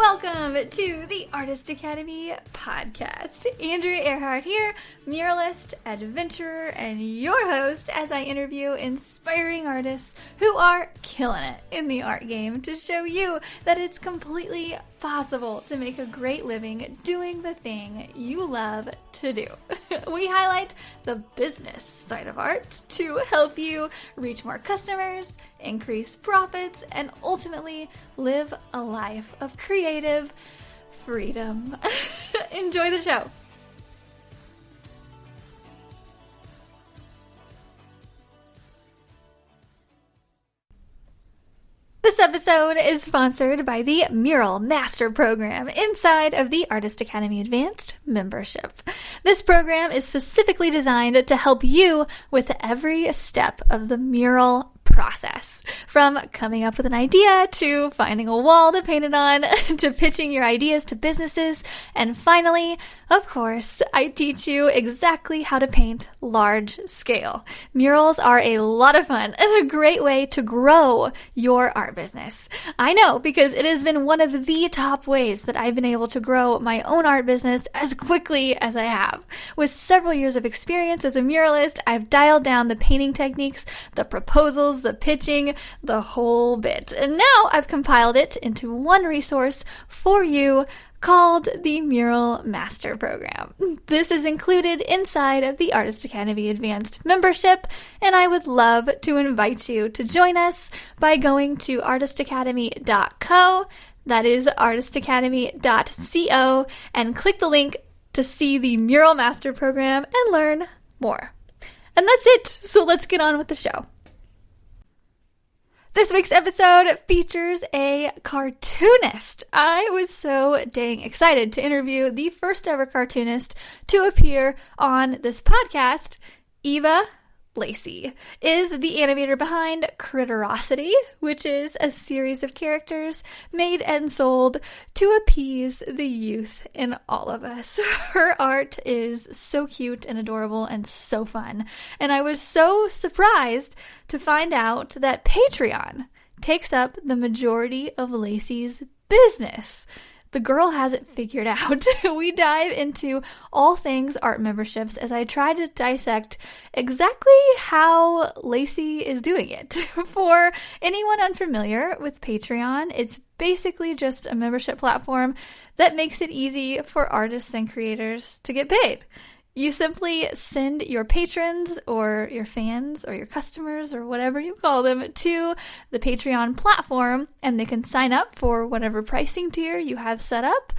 Welcome to the Artist Academy podcast. Andrea Earhart here, muralist, adventurer, and your host as I interview inspiring artists who are killing it in the art game to show you that it's completely possible to make a great living doing the thing you love to do. We highlight the business side of art to help you reach more customers, increase profits, and ultimately live a life of creative freedom. Enjoy the show. This episode is sponsored by the Mural Master Program inside of the Artist Academy Advanced membership. This program is specifically designed to help you with every step of the mural process, from coming up with an idea to finding a wall to paint it on to pitching your ideas to businesses, and finally, of course, I teach you exactly how to paint large scale. Murals are a lot of fun and a great way to grow your art business. I know, because it has been one of the top ways that I've been able to grow my own art business as quickly as I have. With several years of experience as a muralist, I've dialed down the painting techniques, the proposals, the pitching, the whole bit. And now I've compiled it into one resource for you called the Mural Master Program. This is included inside of the Artist Academy Advanced membership, and I would love to invite you to join us by going to artistacademy.co, that is artistacademy.co, and click the link to see the Mural Master Program and learn more. And that's it, so let's get on with the show. This week's episode features a cartoonist. I was so dang excited to interview the first ever cartoonist to appear on this podcast. Eva Lacy is the animator behind Critterosity, which is a series of characters made and sold to appease the youth in all of us. Her art is so cute and adorable and so fun, and I was so surprised to find out that Patreon takes up the majority of Lacy's business. The girl has it figured out. We dive into all things art memberships as I try to dissect exactly how Lacy is doing it. For anyone unfamiliar with Patreon, it's basically just a membership platform that makes it easy for artists and creators to get paid. You simply send your patrons or your fans or your customers or whatever you call them to the Patreon platform, and they can sign up for whatever pricing tier you have set up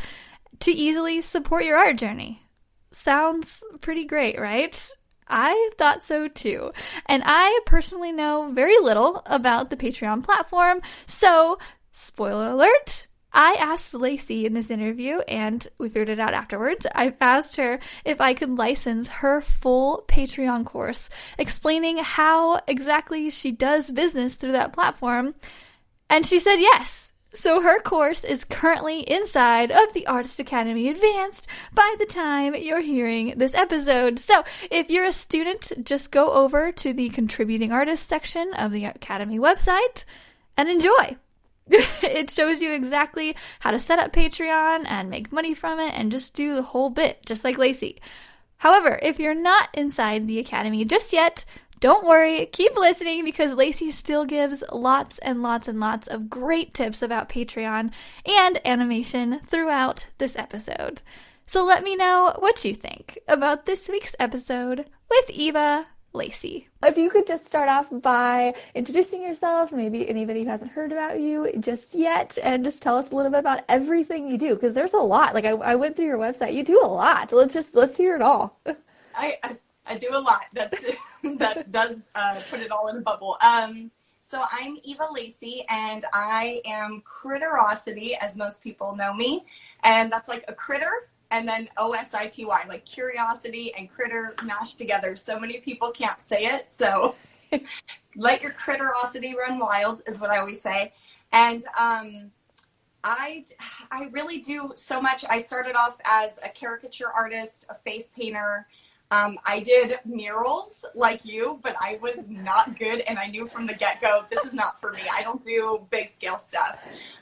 to easily support your art journey. Sounds pretty great, right? I thought so too. And I personally know very little about the Patreon platform, so spoiler alert, I asked Lacy in this interview, and we figured it out afterwards. I asked her if I could license her full Patreon course, explaining how exactly she does business through that platform, and she said yes. So her course is currently inside of the Artist Academy Advanced by the time you're hearing this episode. So if you're a student, just go over to the Contributing Artists section of the Academy website and enjoy. It shows you exactly how to set up Patreon and make money from it and just do the whole bit, just like Lacy. However, if you're not inside the Academy just yet, don't worry, keep listening because Lacy still gives lots and lots and lots of great tips about Patreon and animation throughout this episode. So let me know what you think about this week's episode with Eva Lacy. If you could just start off by introducing yourself, maybe anybody who hasn't heard about you just yet, and just tell us a little bit about everything you do, because there's a lot. Like I went through your website, you do a lot. So let's hear it all. I do a lot. That does put it all in a bubble. So I'm Eva Lacy, and I am Critterosity, as most people know me, and that's like a critter. And then OSITY, like curiosity and critter mashed together. So many people can't say it. So let your critterosity run wild is what I always say. And I really do so much. I started off as a caricature artist, a face painter, I did murals like you, but I was not good. And I knew from the get-go, this is not for me. I don't do big scale stuff.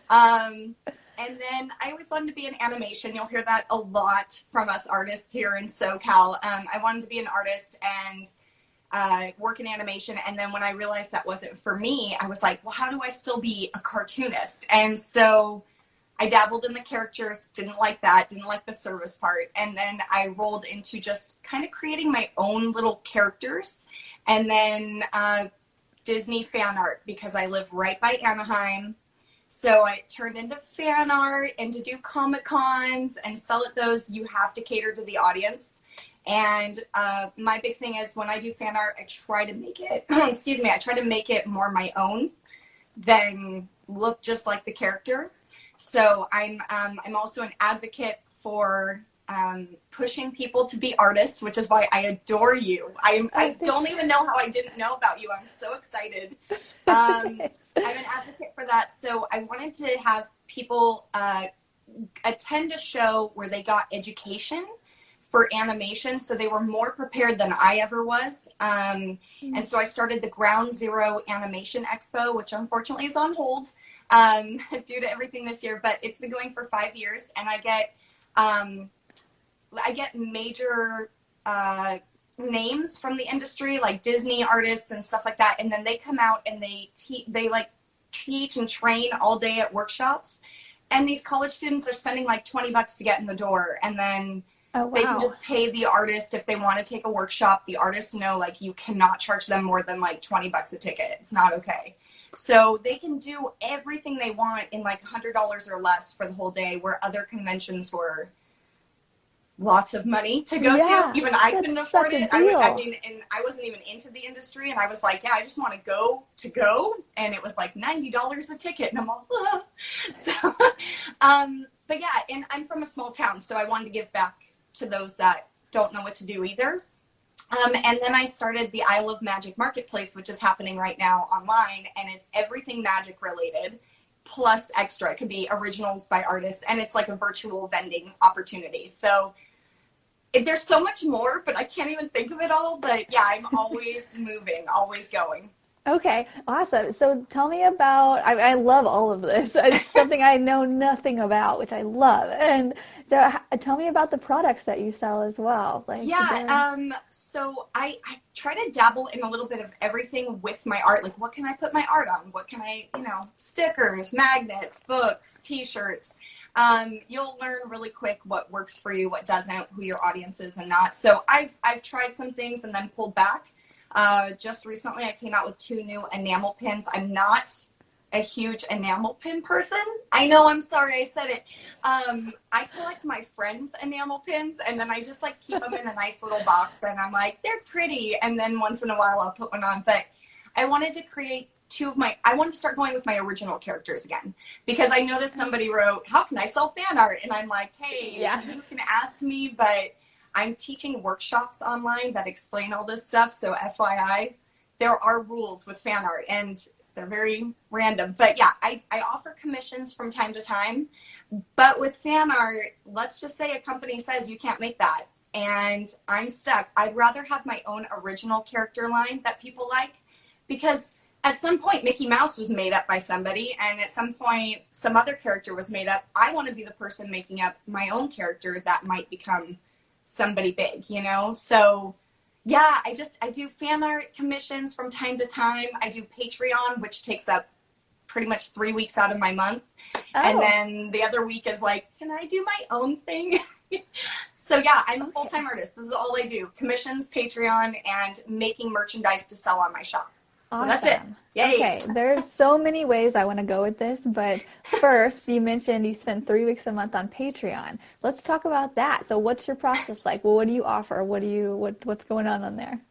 And then I always wanted to be in animation. You'll hear that a lot from us artists here in SoCal. I wanted to be an artist and work in animation. And then when I realized that wasn't for me, I was like, well, how do I still be a cartoonist? And so I dabbled in the characters, didn't like the service part. And then I rolled into just kind of creating my own little characters. And then Disney fan art, because I live right by Anaheim. So I turned into fan art, and to do Comic Cons and sell at those, you have to cater to the audience. And my big thing is when I do fan art, I try to make it, I try to make it more my own than look just like the character. So I'm also an advocate for pushing people to be artists, which is why I adore you. I don't even know how I didn't know about you. I'm so excited. I'm an advocate for that. So I wanted to have people attend a show where they got education for animation, so they were more prepared than I ever was. And so I started the Ground Zero Animation Expo, which unfortunately is on hold due to everything this year, but it's been going for 5 years, and I get major names from the industry, like Disney artists and stuff like that, and then they come out and they teach and train all day at workshops, and these college students are spending like $20 to get in the door, and then they can just pay the artist if they want to take a workshop. The artists know, like, you cannot charge them more than like $20 a ticket. It's not okay. So they can do everything they want in like $100 or less for the whole day, where other conventions were lots of money to go to. Even I couldn't afford it. I mean, and I wasn't even into the industry, and I was like, yeah, I just want to go. And it was like $90 a ticket. And I'm all, ah. So, but yeah, and I'm from a small town, so I wanted to give back to those that don't know what to do either. And then I started the Isle of Magic Marketplace, which is happening right now online, and it's everything magic related, plus extra. It could be originals by artists, and it's like a virtual vending opportunity. So there's so much more, but I can't even think of it all. But yeah, I'm always moving, always going. Okay, awesome. So tell me about, I love all of this. It's something I know nothing about, which I love. And so tell me about the products that you sell as well. So I try to dabble in a little bit of everything with my art. Like, what can I put my art on? What can I, stickers, magnets, books, t-shirts. You'll learn really quick what works for you, what doesn't, who your audience is and not. So I've tried some things and then pulled back. Just recently I came out with 2 new enamel pins. I'm not a huge enamel pin person. I know, I'm sorry I said it. I collect my friends' enamel pins, and then I just like keep them in a nice little box, and I'm like, they're pretty. And then once in a while I'll put one on. But I wanted to create I wanted to start going with my original characters again, because I noticed somebody wrote, how can I sell fan art? And I'm like, hey, you can ask me, but I'm teaching workshops online that explain all this stuff. So FYI, there are rules with fan art, and they're very random. But yeah, I offer commissions from time to time. But with fan art, let's just say a company says you can't make that, and I'm stuck. I'd rather have my own original character line that people like, because at some point Mickey Mouse was made up by somebody, and at some point some other character was made up. I want to be the person making up my own character that might become somebody big, So yeah, I do fan art commissions from time to time. I do Patreon, which takes up pretty much 3 weeks out of my month. And then the other week is like, can I do my own thing? So yeah, I'm a full-time artist. This is all I do. Commissions, Patreon, and making merchandise to sell on my shop. So that's it. Yay. Okay, there's so many ways I want to go with this, but first, you mentioned you spend 3 weeks a month on Patreon. Let's talk about that. So what's your process like? Well, what do you offer? What's going on there?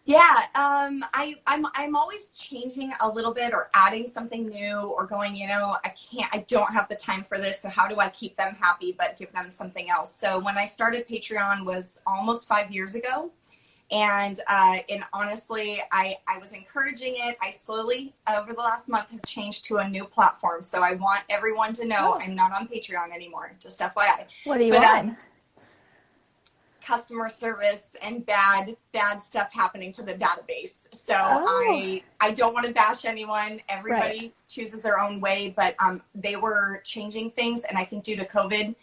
Yeah, I'm always changing a little bit or adding something new, or going, I don't have the time for this, so how do I keep them happy but give them something else? So when I started Patreon was almost 5 years ago. And honestly, I was encouraging it. I slowly, over the last month, have changed to a new platform. So I want everyone to know I'm not on Patreon anymore. Just FYI. What are you on? customer service and bad stuff happening to the database. So I don't want to bash anyone. Everybody chooses their own way, but they were changing things. And I think due to COVID,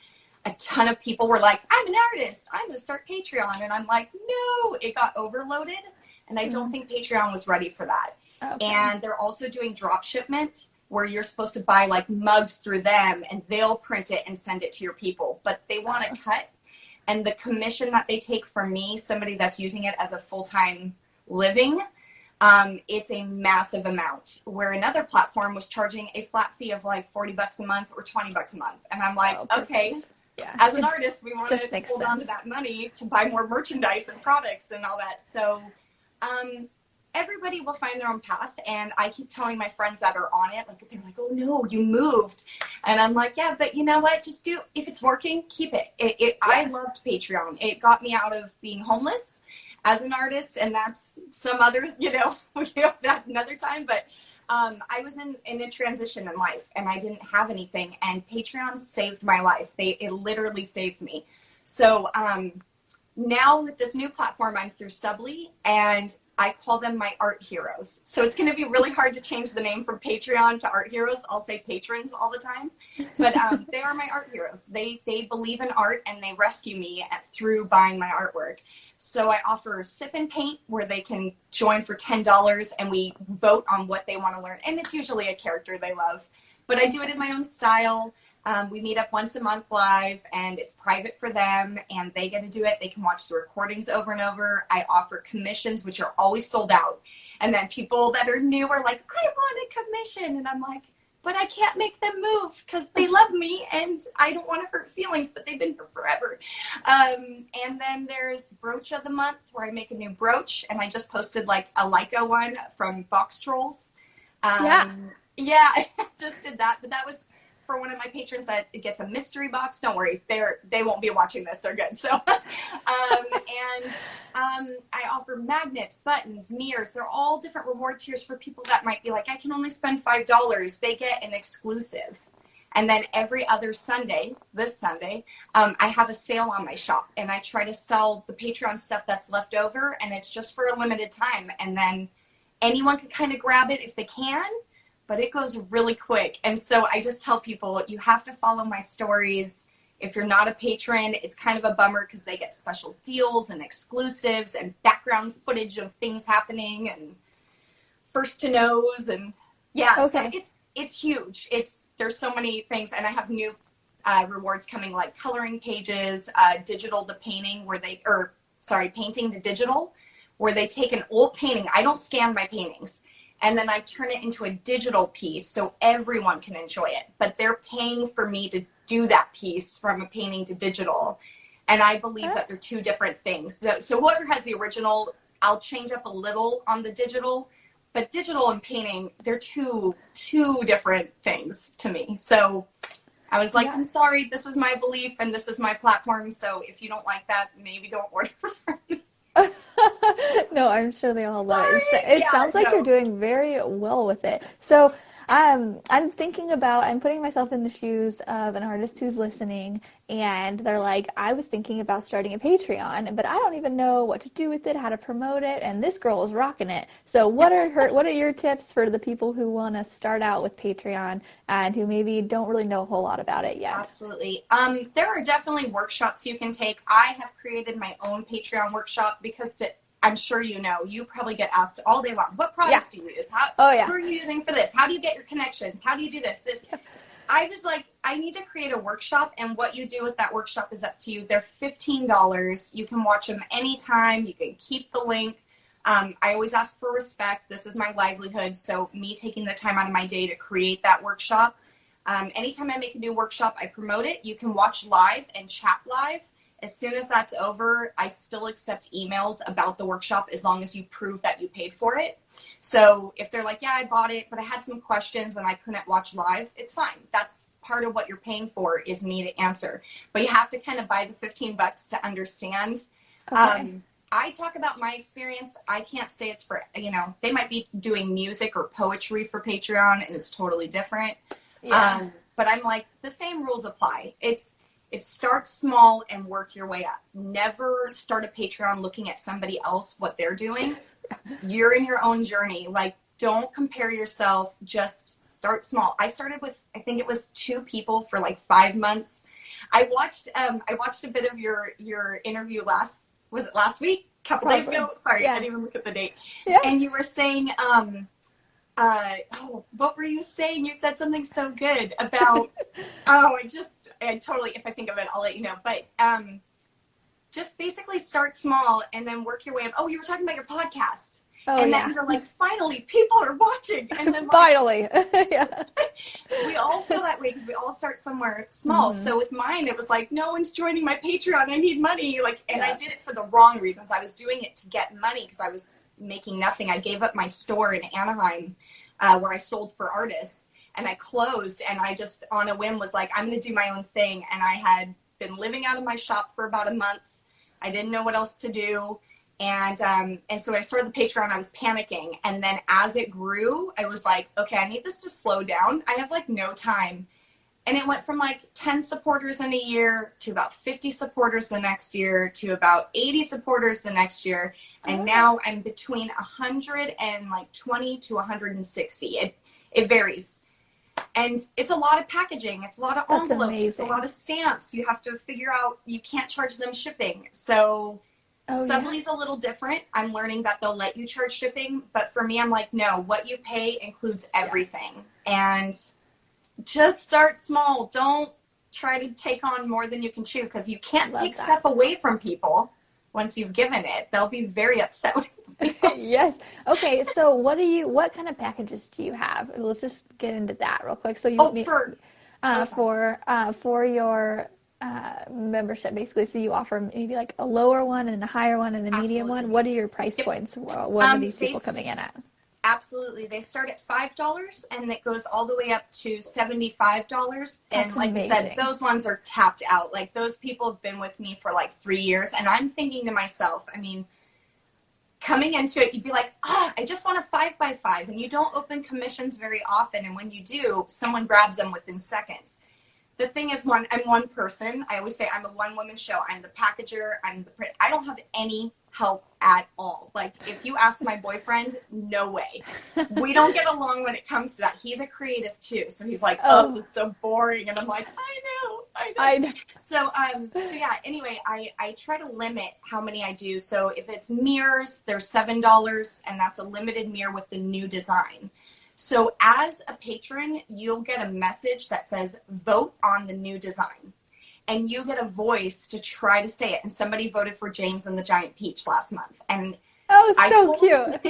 a ton of people were like, I'm an artist, I'm going to start Patreon. And I'm like, no, it got overloaded. And I don't think Patreon was ready for that. Okay. And they're also doing drop shipment where you're supposed to buy like mugs through them and they'll print it and send it to your people. But they want to cut. And the commission that they take from me, somebody that's using it as a full-time living, it's a massive amount. Where another platform was charging a flat fee of like $40 a month or $20 a month. And I'm like, okay, as an artist, we want to hold on to that money to buy more merchandise and products and all that. So everybody will find their own path. And I keep telling my friends that are on it, like, they're like, oh no, you moved. And I'm like, yeah, but you know what? Just do, if it's working, keep it. I loved Patreon. It got me out of being homeless as an artist. And that's some other, that another time. But I was in a transition in life and I didn't have anything. And Patreon saved my life. It literally saved me. So now with this new platform, I'm through Subly, and I call them my art heroes. So it's going to be really hard to change the name from Patreon to art heroes. I'll say patrons all the time, but they are my art heroes. They believe in art and they rescue me through buying my artwork. So I offer sip and paint where they can join for $10 and we vote on what they want to learn. And it's usually a character they love, but I do it in my own style. We meet up once a month live and it's private for them and they get to do it. They can watch the recordings over and over. I offer commissions, which are always sold out. And then people that are new are like, I want a commission. And I'm like, but I can't make them move because they love me and I don't want to hurt feelings, but they've been here forever. And then there's brooch of the month where I make a new brooch and I just posted like a Leica one from Box Trolls. Yeah, I just did that, but that was for one of my patrons that gets a mystery box. Don't worry, they won't be watching this. They're good. So, I offer magnets, buttons, mirrors. They're all different reward tiers for people that might be like, I can only spend $5. They get an exclusive. And then every other Sunday, this Sunday, I have a sale on my shop and I try to sell the Patreon stuff that's left over and it's just for a limited time. And then anyone can kind of grab it if they can, but it goes really quick. And so I just tell people, you have to follow my stories. If you're not a patron, it's kind of a bummer because they get special deals and exclusives and background footage of things happening and first to knows. And so it's huge. There's so many things. And I have new rewards coming like coloring pages, digital to painting painting to digital, where they take an old painting. I don't scan my paintings. And then I turn it into a digital piece so everyone can enjoy it. But they're paying for me to do that piece from a painting to digital. And I believe that they're two different things. So whoever has the original, I'll change up a little on the digital. But digital and painting, they're two different things to me. So I was like, I'm sorry, this is my belief and this is my platform. So if you don't like that, maybe don't order from me. No, I'm sure they all love it. It sounds like you're doing very well with it. So I'm putting myself in the shoes of an artist who's listening, and they're like, I was thinking about starting a Patreon, but I don't even know what to do with it, how to promote it, and this girl is rocking it. So what are your tips for the people who want to start out with Patreon and who maybe don't really know a whole lot about it yet? Absolutely. There are definitely workshops you can take. I have created my own Patreon workshop because I'm sure you probably get asked all day long, what products do you use? Who are you using for this? How do you get your connections? How do you do this? I was like, I need to create a workshop, and what you do with that workshop is up to you. They're $15. You can watch them anytime. You can keep the link. I always ask for respect. This is my livelihood, so me taking the time out of my day to create that workshop. Anytime I make a new workshop, I promote it. You can watch live and chat live. As soon as that's over, I still accept emails about the workshop as long as you prove that you paid for it. So if they're like, yeah, I bought it, but I had some questions and I couldn't watch live, it's fine. That's part of what you're paying for, is me to answer. But you have to kind of buy the $15 to understand. Okay. I talk about my experience. I can't say it's for, they might be doing music or poetry for Patreon and it's totally different. Yeah. But I'm like, the same rules apply. It's start small and work your way up. Never start a Patreon looking at somebody else, what they're doing. You're in your own journey. Like, don't compare yourself. Just start small. I started with, I think it was 2 people for like 5 months. I watched a bit of your interview last week? A couple days ago? Sorry, yeah. I didn't even look at the date. Yeah. And you were saying, what were you saying? You said something so good about, I totally, if I think of it, I'll let you know. But just basically start small and then work your way up. Oh, you were talking about your podcast. Oh, and then you're like, finally, people are watching. And then finally. Yeah. We all feel that way because we all start somewhere small. Mm-hmm. So with mine, it was like, no one's joining my Patreon. I need money. And I did it for the wrong reasons. I was doing it to get money because I was making nothing. I gave up my store in Anaheim where I sold for artists, and I closed, and I just on a whim was like, I'm going to do my own thing. And I had been living out of my shop for about a month. I didn't know what else to do. And so when I started the Patreon, I was panicking. And then as it grew, I was like, okay, I need this to slow down. I have like no time. And it went from like 10 supporters in a year to about 50 supporters the next year to about 80 supporters the next year. And now I'm between 120 to 160. It varies. And it's a lot of packaging. It's a lot of envelopes. It's a lot of stamps. You have to figure out, you can't charge them shipping. So Subly's a little different. I'm learning that they'll let you charge shipping. But for me, I'm like, no, what you pay includes everything. And just start small. Don't try to take on more than you can chew, because you can't take stuff away from people once you've given it. They'll be very upset with you. Yes. Okay, so what kind of packages do you have? Let's just get into that real quick. So for your membership, basically, so you offer maybe like a lower one and a higher one and a medium one. What are your price points? What are these people coming in at? Absolutely. They start at $5 and it goes all the way up to $75. And like I said, those ones are tapped out. Like, those people have been with me for like 3 years. And I'm thinking to myself, I mean, coming into it, you'd be like, I just want a 5x5. And you don't open commissions very often. And when you do, someone grabs them within seconds. The thing is, I'm one person. I always say I'm a one-woman show. I'm the packager. I don't have any help at all. Like, if you ask my boyfriend, no way. We don't get along when it comes to that. He's a creative too. So he's like, this is so boring. And I'm like, I know. So yeah, anyway, I try to limit how many I do. So if it's mirrors, they're $7, and that's a limited mirror with the new design. So as a patron, you'll get a message that says, vote on the new design. And you get a voice to try to say it. And somebody voted for James and the Giant Peach last month. And cute.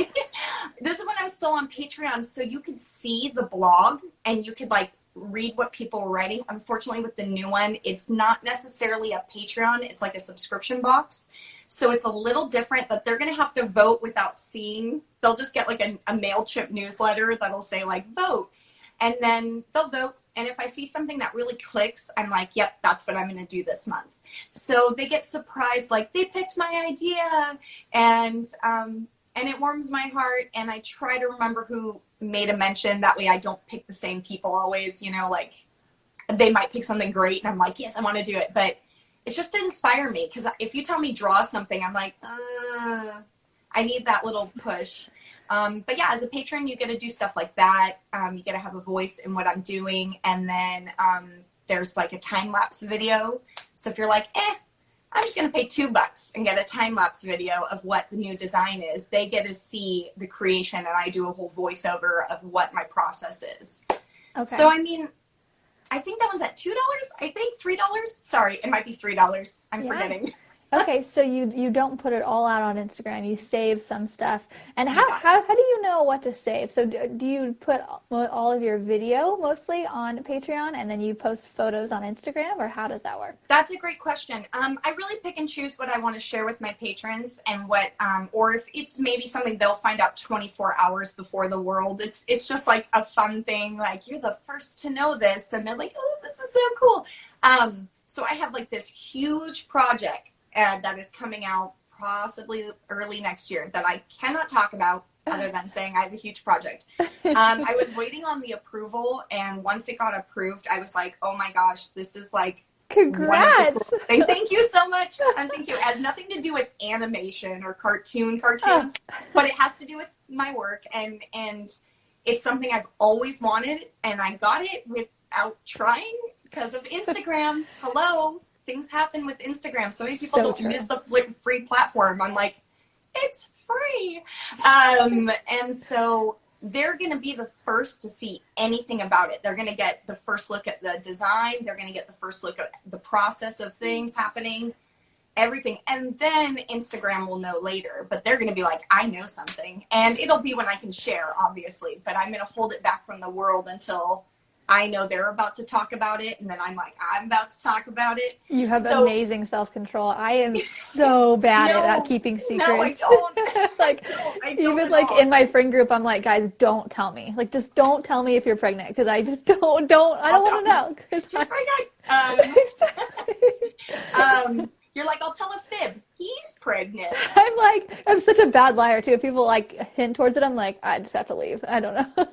This is when I was still on Patreon. So you could see the blog and you could like read what people were writing. Unfortunately, with the new one, it's not necessarily a Patreon. It's like a subscription box. So it's a little different, that they're going to have to vote without seeing. They'll just get like a MailChimp newsletter that'll say like, vote. And then they'll vote. And if I see something that really clicks, I'm like, yep, that's what I'm going to do this month. So they get surprised, like, they picked my idea. And it warms my heart. And I try to remember who made a mention. That way I don't pick the same people always, like they might pick something great. And I'm like, yes, I want to do it. But it's just to inspire me. Because if you tell me draw something, I'm like, I need that little push. But yeah, as a patron, you get to do stuff like that. You get to have a voice in what I'm doing. And then there's like a time-lapse video. So if you're like, I'm just going to pay $2 and get a time-lapse video of what the new design is, they get to see the creation, and I do a whole voiceover of what my process is. Okay. So, I mean, I think that one's at $2. I think $3. Sorry, it might be $3. I'm forgetting. Okay, so you don't put it all out on Instagram. You save some stuff. And how do you know what to save? So do you put all of your video mostly on Patreon and then you post photos on Instagram, or how does that work? That's a great question. I really pick and choose what I want to share with my patrons, and what, or if it's maybe something they'll find out 24 hours before the world. It's just like a fun thing. Like, you're the first to know this, and they're like, oh, this is so cool. So I have like this huge project that is coming out possibly early next year that I cannot talk about other than saying I have a huge project. I was waiting on the approval, and once it got approved, I was like, oh my gosh, this is like one of the Congrats. coolest things. Thank you so much. And thank you. It has nothing to do with animation or cartoon, but it has to do with my work. And it's something I've always wanted. And I got it without trying because of Instagram. Hello. Things happen with Instagram. So many people don't use the free platform. I'm like, it's free. And so they're going to be the first to see anything about it. They're going to get the first look at the design. They're going to get the first look at the process of things happening, everything. And then Instagram will know later, but they're going to be like, I know something. And it'll be when I can share, obviously, but I'm going to hold it back from the world until I know they're about to talk about it. And then I'm like, I'm about to talk about it. You have amazing self-control. I am so bad at keeping secrets. No, I don't. I don't like in my friend group, I'm like, guys, don't tell me. Like, just don't tell me if you're pregnant. Because I just I don't want to know. She's pregnant. You're like, I'll tell a fib. He's pregnant. I'm such a bad liar too. If people like hint towards it, I'm like, I just have to leave. I don't know.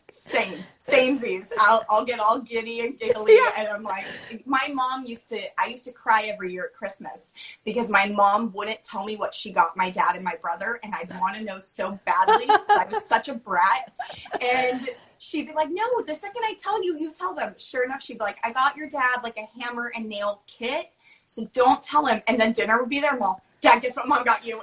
Samesies. I'll get all giddy and giggly, and I'm like, I used to cry every year at Christmas because my mom wouldn't tell me what she got my dad and my brother, and I'd want to know so badly because I was such a brat. And she'd be like, no, the second I tell you, you tell them. Sure enough, she'd be like, I got your dad like a hammer and nail kit, so don't tell him. And then dinner would be there, Mom. Dad, guess what Mom got you?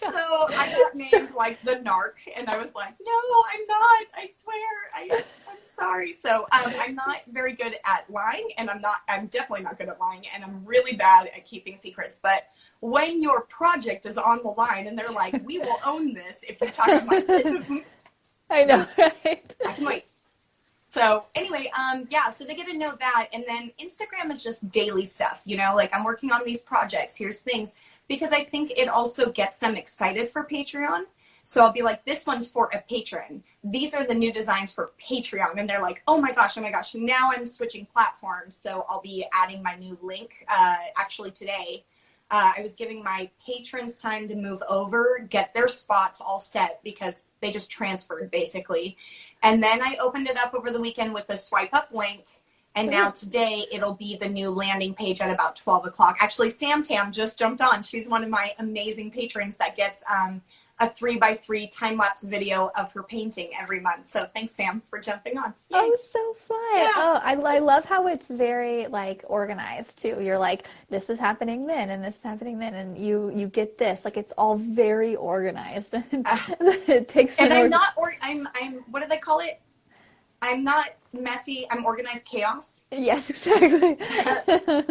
So I got named like the narc, and I was like, no, I'm not. I swear, I'm sorry. So I'm not very good at lying, and I'm definitely not good at lying, and I'm really bad at keeping secrets. But when your project is on the line, and they're like, we will own this if you talk about it. I know, right? I can wait. So anyway, so they get to know that, and then Instagram is just daily stuff, like I'm working on these projects, here's things, because I think it also gets them excited for Patreon. So I'll be like, this one's for a patron. These are the new designs for Patreon. And they're like, oh my gosh, now I'm switching platforms. So I'll be adding my new link, actually today. I was giving my patrons time to move over, get their spots all set because they just transferred basically. And then I opened it up over the weekend with a swipe up link. And now today it'll be the new landing page at about 12 o'clock. Actually, Sam Tam just jumped on. She's one of my amazing patrons that gets a 3x3 time-lapse video of her painting every month. So thanks, Sam, for jumping on. Yay. Oh, so fun. Yeah. Oh, I love how it's very organized too. You're like, this is happening then and this is happening then, and you get this. Like, it's all very organized. It takes and I'm not I'm what do they call it? I'm not messy. I'm organized chaos. Yes, exactly.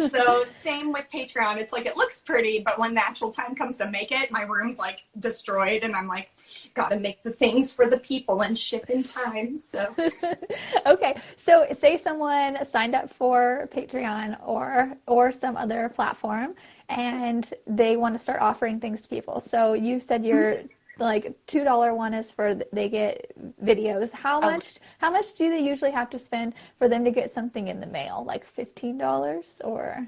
So same with Patreon. It's like, it looks pretty, but when the actual time comes to make it, my room's like destroyed, and I'm like, gotta make the things for the people and ship in time. So okay. So say someone signed up for Patreon or some other platform, and they want to start offering things to people. So you said you're like $2 one is for they get videos. How much do they usually have to spend for them to get something in the mail? Like $15 or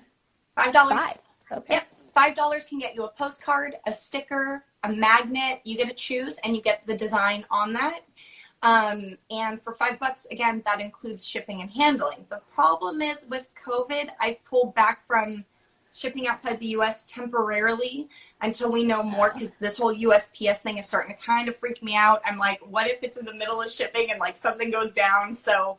$5? $5. Okay. Yep. $5 can get you a postcard, a sticker, a magnet. You get to choose, and you get the design on that. And for $5, again, that includes shipping and handling. The problem is with COVID, I've pulled back from shipping outside the U.S. temporarily until we know more, because this whole USPS thing is starting to kind of freak me out. I'm like, what if it's in the middle of shipping and something goes down? So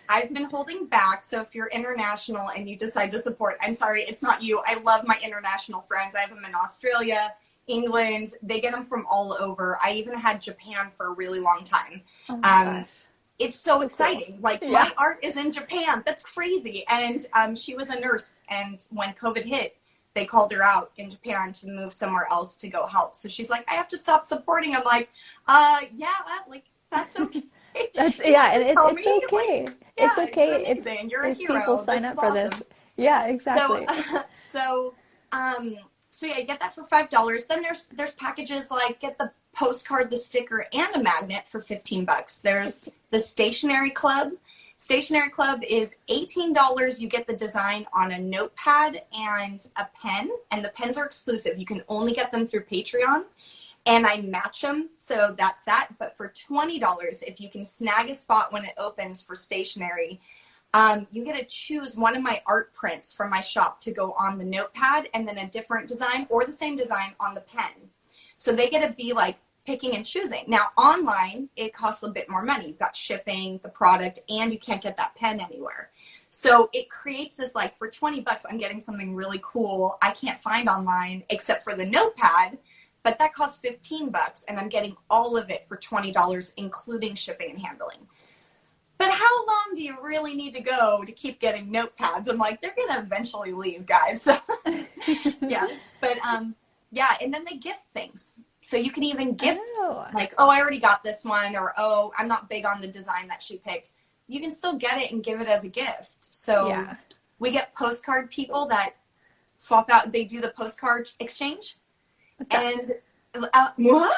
I've been holding back. So if you're international and you decide to support, I'm sorry, it's not you. I love my international friends. I have them in Australia, England. They get them from all over. I even had Japan for a really long time. Oh my gosh. It's so exciting. Cool. My art is in Japan. That's crazy. And she was a nurse, and when COVID hit, they called her out in Japan to move somewhere else to go help. So she's like, I have to stop supporting. I'm like, that's okay. It's okay. It's okay. It's you're a hero. People sign up for this. Yeah, exactly. So you get that for $5. Then there's packages like get the postcard, the sticker, and a magnet for $15. There's the Stationery Club. Stationery Club is $18. You get the design on a notepad and a pen, and the pens are exclusive. You can only get them through Patreon, and I match them, so that's that. But for $20, if you can snag a spot when it opens for stationery, you get to choose one of my art prints from my shop to go on the notepad, and then a different design or the same design on the pen. So they get to be like picking and choosing. Now online, it costs a bit more money. You've got shipping, the product, and you can't get that pen anywhere. So it creates this, like, for $20, I'm getting something really cool I can't find online except for the notepad, but that costs $15, and I'm getting all of it for $20, including shipping and handling. But how long do you really need to go to keep getting notepads? I'm like, they're going to eventually leave, guys. So, yeah. But, yeah, and then they gift things. So you can even gift, like, oh, I already got this one, or, oh, I'm not big on the design that she picked. You can still get it and give it as a gift. So we get postcard people that swap out. They do the postcard exchange. Okay. And what?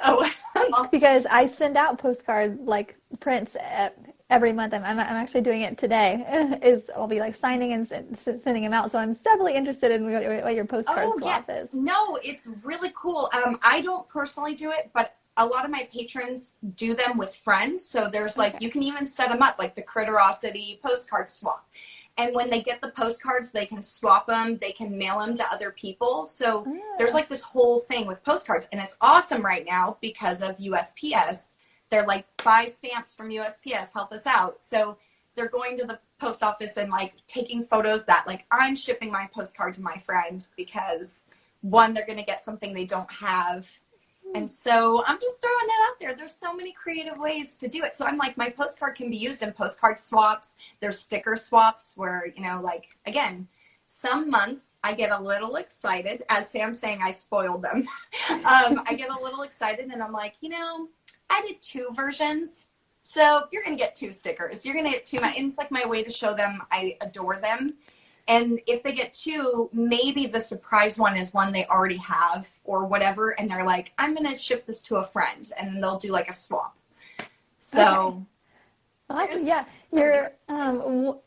Oh, because I send out postcard like prints every month. I'm actually doing it today. I'll be like signing and sending them out. So I'm definitely interested in what your postcard swap is. No, it's really cool. I don't personally do it, but a lot of my patrons do them with friends. So there's like, you can even set them up like the Critterosity postcard swap. And when they get the postcards, they can swap them. They can mail them to other people. So there's like this whole thing with postcards. And it's awesome right now because of USPS. They're like, buy stamps from USPS, help us out. So they're going to the post office and like taking photos that like I'm shipping my postcard to my friend because one, they're going to get something they don't have. And so I'm just throwing it out there. There's so many creative ways to do it. So I'm like, my postcard can be used in postcard swaps. There's sticker swaps where, you know, like, again, some months I get a little excited. As Sam's saying, I spoiled them. I get a little excited and I'm like, you know, I did 2 versions. So you're going to get 2 stickers. You're going to get 2. And it's like my way to show them I adore them. And if they get 2, maybe the surprise one is one they already have or whatever. And they're like, I'm going to ship this to a friend. And then they'll do like a swap. So, well, your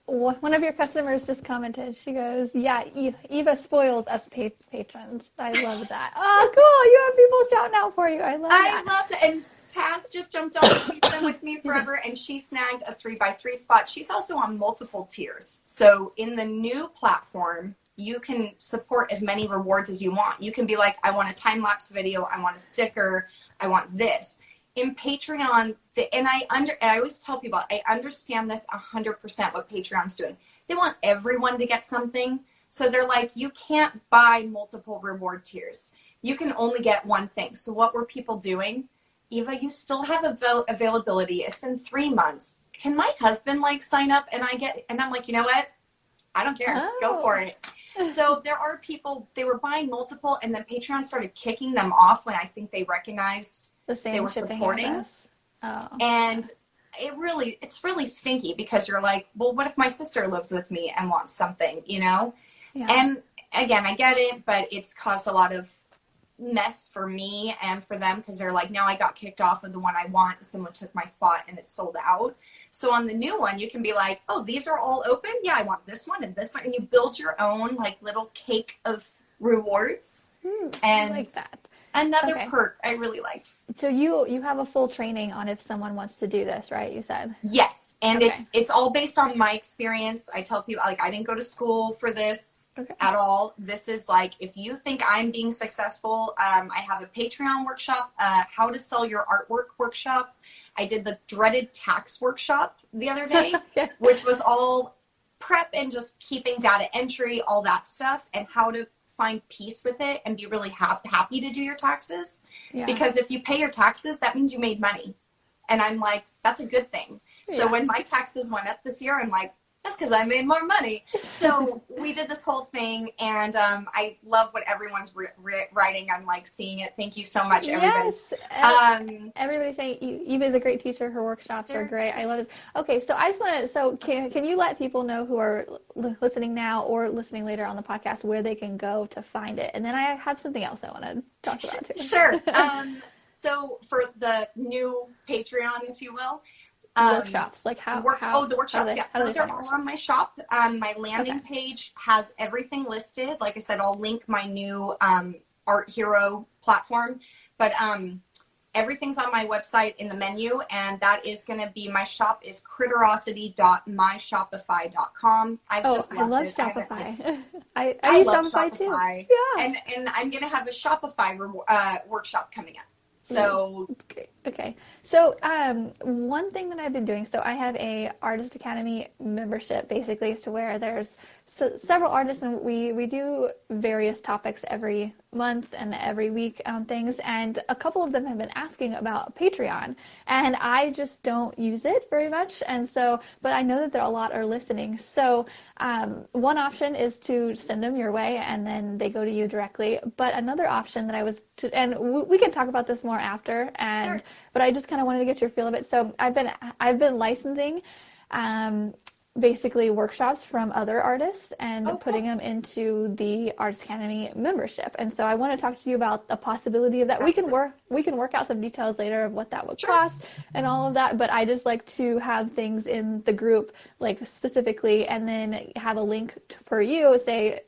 one of your customers just commented. She goes, yeah, Eva spoils us patrons. I love that. Oh, cool. You have people shouting out for you. I love that. And Taz just jumped on. She's been with me forever, and she snagged a 3x3 spot. She's also on multiple tiers. So in the new platform, you can support as many rewards as you want. You can be like, I want a time-lapse video. I want a sticker. I want this. In Patreon, and I always tell people, I understand this 100% what Patreon's doing. They want everyone to get something. So they're like, you can't buy multiple reward tiers. You can only get one thing. So what were people doing? Eva, you still have availability. It's been 3 months. Can my husband like sign up? And I'm like, you know what? I don't care. Go for it. So there are people, they were buying multiple, and then Patreon started kicking them off when I think they recognized they were supporting. And it's really stinky because you're like, well, what if my sister lives with me and wants something, you know? Yeah. And again, I get it, but it's caused a lot of mess for me and for them because they're like, now I got kicked off of the one I want. Someone took my spot and it's sold out. So on the new one, you can be like, oh, these are all open. Yeah, I want this one and this one. And you build your own like little cake of rewards. And I like that. Another perk I really liked. So you have a full training on if someone wants to do this, right? You said. Yes, and it's all based on my experience. I tell people like I didn't go to school for this at all. This is like if you think I'm being successful, I have a Patreon workshop, how to sell your artwork workshop. I did the dreaded tax workshop the other day, which was all prep and just keeping data entry, all that stuff, and how to find peace with it and be really happy to do your taxes. Yeah. Because if you pay your taxes, that means you made money. And I'm like, that's a good thing. Yeah. So when my taxes went up this year, I'm like, that's because I made more money. So we did this whole thing, and I love what everyone's writing. I'm like seeing it. Thank you so much, everybody. Yes. Everybody's saying Eva's a great teacher. Her workshops are great. I love it. Okay, so I just want to. So can you let people know who are listening now or listening later on the podcast where they can go to find it? And then I have something else I want to talk about too. Sure. So for the new Patreon, if you will. Workshops, like the workshops, those are all on my shop. My landing page has everything listed. Like I said, I'll link my new Art Hero platform. But everything's on my website in the menu, and that is going to be, my shop is critterosity.myshopify.com. I've just I love it. Shopify. I I use love Shopify too. Yeah. And I'm going to have a Shopify workshop coming up. So okay. So one thing that I've been doing, so I have a Artist Academy membership, basically, to where there's several artists, and we do various topics every month and every week on things, and a couple of them have been asking about Patreon, and I just don't use it very much, and so, but I know that there are a lot are listening. So one option is to send them your way, and then they go to you directly. But another option that and we can talk about this more after, and sure. But I just kind of wanted to get your feel of it. So I've been licensing basically workshops from other artists and putting them into the Artist Academy membership. And so I want to talk to you about the possibility of that. Absolutely. We can work out some details later of what that would cost and all of that. But I just like to have things in the group, like specifically, and then have a link for you, say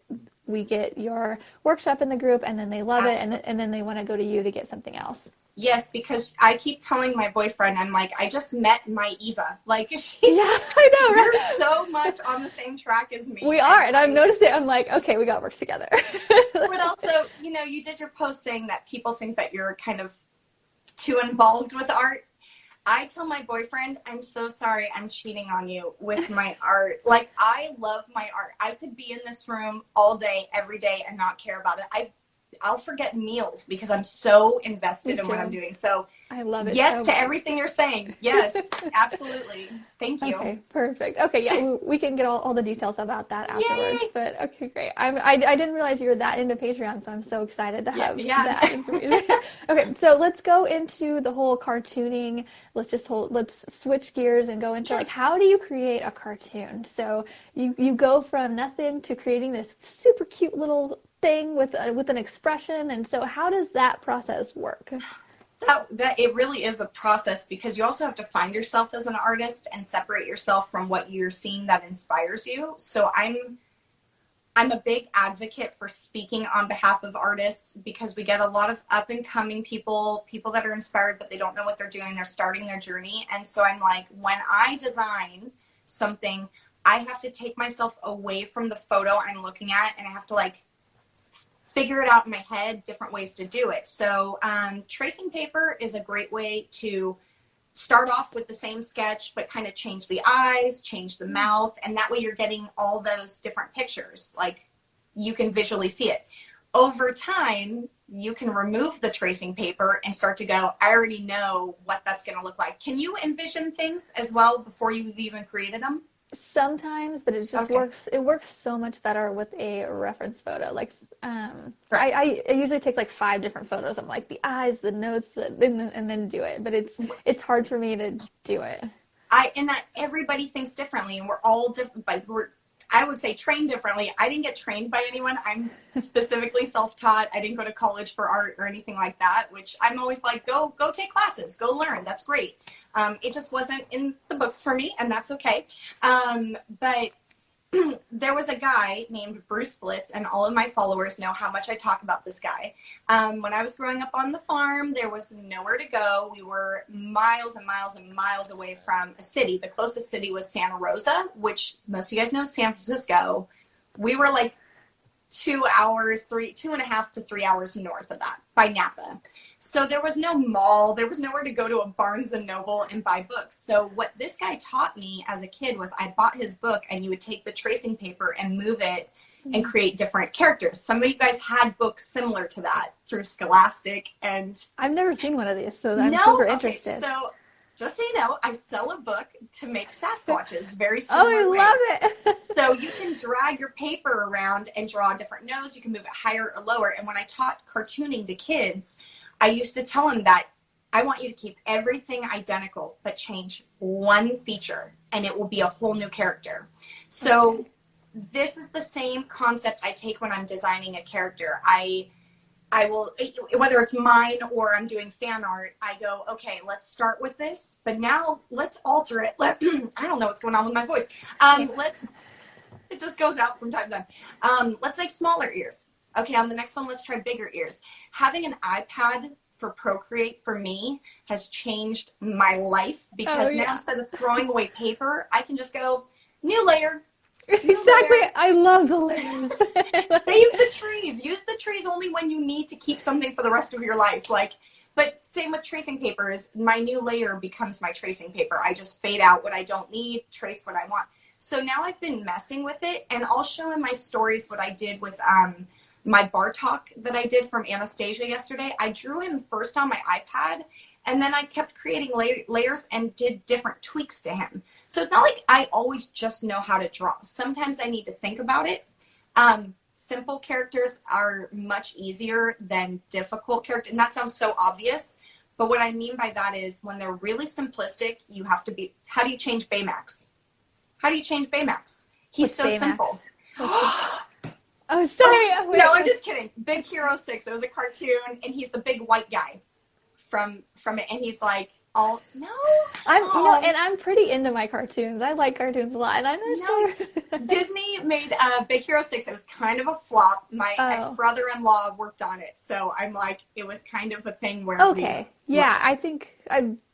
we get your workshop in the group, and then they love it, and then they want to go to you to get something else. Yes, because I keep telling my boyfriend, I'm like, I just met my Eva. Like, Yeah, I know, right? We're so much on the same track as me. We are, and I've noticed it. I'm like, okay, we got to work together. But also, you did your post saying that people think that you're kind of too involved with art. I tell my boyfriend, I'm so sorry I'm cheating on you with my art. Like, I love my art. I could be in this room all day, every day, and not care about it. I'll forget meals because I'm so invested in what I'm doing. So I love it. Yes, to everything you're saying. Yes, absolutely. Thank you. Okay, perfect. Okay, yeah, we can get all the details about that afterwards. Yay! But okay, great. I didn't realize you were that into Patreon, so I'm so excited to have that information. Okay, so let's go into the whole cartooning. Let's switch gears and go into like, how do you create a cartoon? So you go from nothing to creating this super cute little thing with an expression, and so how does that process work? That it really is a process, because you also have to find yourself as an artist and separate yourself from what you're seeing that inspires you. So I'm a big advocate for speaking on behalf of artists, because we get a lot of up and coming people that are inspired, but they don't know what they're doing. They're starting their journey. And so I'm like, when I design something, I have to take myself away from the photo I'm looking at, and I have to like figure it out in my head, different ways to do it. So tracing paper is a great way to start off with the same sketch, but kind of change the eyes, change the mouth, and that way you're getting all those different pictures. Like, you can visually see it. Over time, you can remove the tracing paper and start to go, I already know what that's going to look like. Can you envision things as well before you've even created them? Sometimes, but it just works. It works so much better with a reference photo. Like, I usually take like 5 different photos. I'm like the eyes, the notes, and then do it. But it's hard for me to do it. Everybody thinks differently, and we're all different. I would say trained differently. I didn't get trained by anyone. I'm specifically self-taught. I didn't go to college for art or anything like that, which I'm always like, go take classes, go learn. That's great. It just wasn't in the books for me, and that's okay. But there was a guy named Bruce Blitz, and all of my followers know how much I talk about this guy. When I was growing up on the farm, there was nowhere to go. We were miles and miles and miles away from a city. The closest city was Santa Rosa, which most of you guys know is San Francisco. We were like 2.5 to 3 hours north of that by Napa. So there was no mall. There was nowhere to go to a Barnes and Noble and buy books. So what this guy taught me as a kid was I bought his book, and you would take the tracing paper and move it and create different characters. Some of you guys had books similar to that through Scholastic, and I've never seen one of these, so I'm super interested. So just so you know, I sell a book to make Sasquatches, very similar. Oh, I love it. So you can drag your paper around and draw a different nose. You can move it higher or lower. And when I taught cartooning to kids, I used to tell them that I want you to keep everything identical, but change one feature, and it will be a whole new character. So this is the same concept I take when I'm designing a character. I will, whether it's mine or I'm doing fan art, I go, okay, let's start with this, but now let's alter it. I don't know what's going on with my voice. It just goes out from time to time. Let's make smaller ears. Okay, on the next one, let's try bigger ears. Having an iPad for Procreate for me has changed my life, because now instead of throwing away paper, I can just go, new layer. Exactly. I love the layers. Save the trees. Use the trees only when you need to keep something for the rest of your life. But same with tracing papers. My new layer becomes my tracing paper. I just fade out what I don't need, trace what I want. So now I've been messing with it, and I'll show in my stories what I did with my Bartok that I did from Anastasia yesterday. I drew him first on my iPad, and then I kept creating layers and did different tweaks to him. So it's not like I always just know how to draw. Sometimes I need to think about it. Simple characters are much easier than difficult characters. And that sounds so obvious. But what I mean by that is when they're really simplistic, you have to be, how do you change Baymax? How do you change Baymax? He's so simple. Oh, sorry. No, I'm just kidding. Big Hero 6. It was a cartoon, and he's the big white guy from it, and he's like, "Oh no, and I'm pretty into my cartoons. I like cartoons a lot, and I'm not sure." Disney made Big Hero 6. It was kind of a flop. My ex-brother-in-law worked on it, so I'm like, it was kind of a thing where I think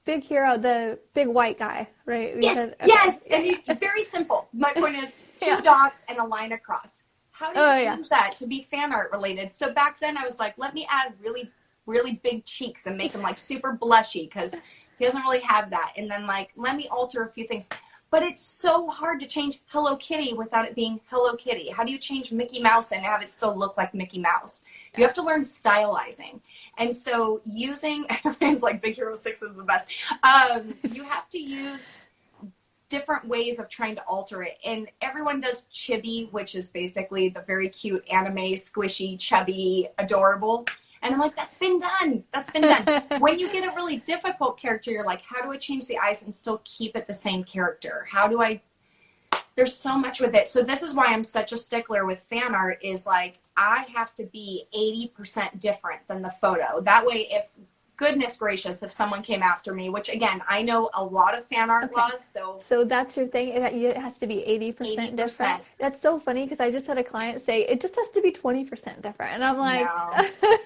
Big Hero, the big white guy, right? Yes, yes, and he's very simple. My point is 2 dots and a line across. How do you change that to be fan art related? So back then I was like, let me add really, really big cheeks and make him like super blushy, because he doesn't really have that. And then like, let me alter a few things. But it's so hard to change Hello Kitty without it being Hello Kitty. How do you change Mickey Mouse and have it still look like Mickey Mouse? You have to learn stylizing. And so using, everyone's like, Big Hero 6 is the best. You have to use different ways of trying to alter it. And everyone does chibi, which is basically the very cute anime, squishy, chubby, adorable. And I'm like, that's been done. That's been done. When you get a really difficult character, you're like, how do I change the eyes and still keep it the same character? There's so much with it. So this is why I'm such a stickler with fan art, is like, I have to be 80% different than the photo. That way, if, goodness gracious, if someone came after me, which again, I know a lot of fan art laws. So that's your thing, it has to be 80% different. That's so funny, because I just had a client say, it just has to be 20% different. And I'm like,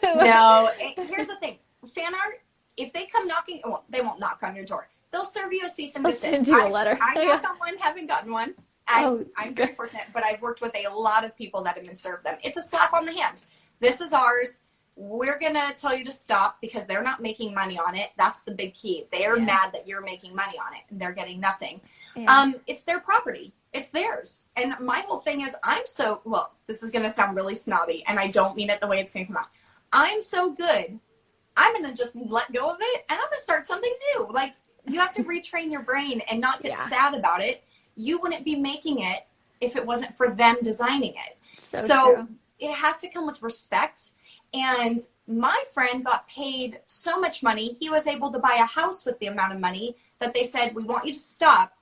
no. Here's the thing. Fan art, if they come knocking, well, they won't knock on your door. They'll serve you a cease and desist. Send you a letter. I knock on one, haven't gotten one. I'm very fortunate, but I've worked with a lot of people that have been served them. It's a slap on the hand. This is ours. We're going to tell you to stop, because they're not making money on it. That's the big key. They are mad that you're making money on it, and they're getting nothing. Yeah. It's their property. It's theirs. And my whole thing is, this is going to sound really snobby, and I don't mean it the way it's going to come out. I'm so good. I'm going to just let go of it, and I'm going to start something new. Like, you have to retrain your brain and not get sad about it. You wouldn't be making it if it wasn't for them designing it. So it has to come with respect. And my friend got paid so much money, he was able to buy a house with the amount of money that they said, we want you to stop,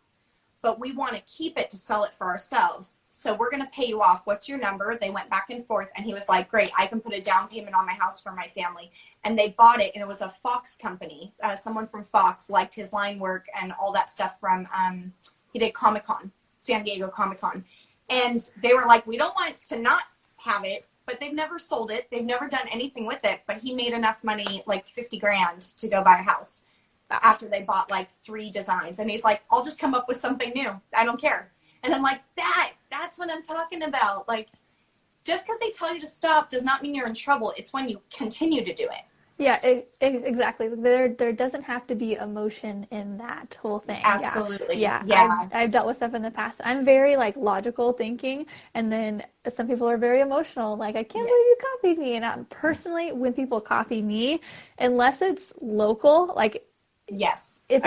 but we want to keep it to sell it for ourselves. So we're going to pay you off. What's your number? They went back and forth, and he was like, great, I can put a down payment on my house for my family. And they bought it, and it was a Fox company. Someone from Fox liked his line work and all that stuff from, he did Comic-Con, San Diego Comic-Con. And they were like, we don't want to not have it. But they've never sold it. They've never done anything with it. But he made enough money, like $50,000, to go buy a house after they bought like 3 designs. And he's like, I'll just come up with something new. I don't care. And I'm like, that's what I'm talking about. Like, just because they tell you to stop does not mean you're in trouble. It's when you continue to do it. Yeah, exactly. There doesn't have to be emotion in that whole thing. Absolutely. Yeah. I've dealt with stuff in the past. I'm very like logical thinking, and then some people are very emotional. Like, I can't believe you copied me. And personally, when people copy me, unless it's local, like, if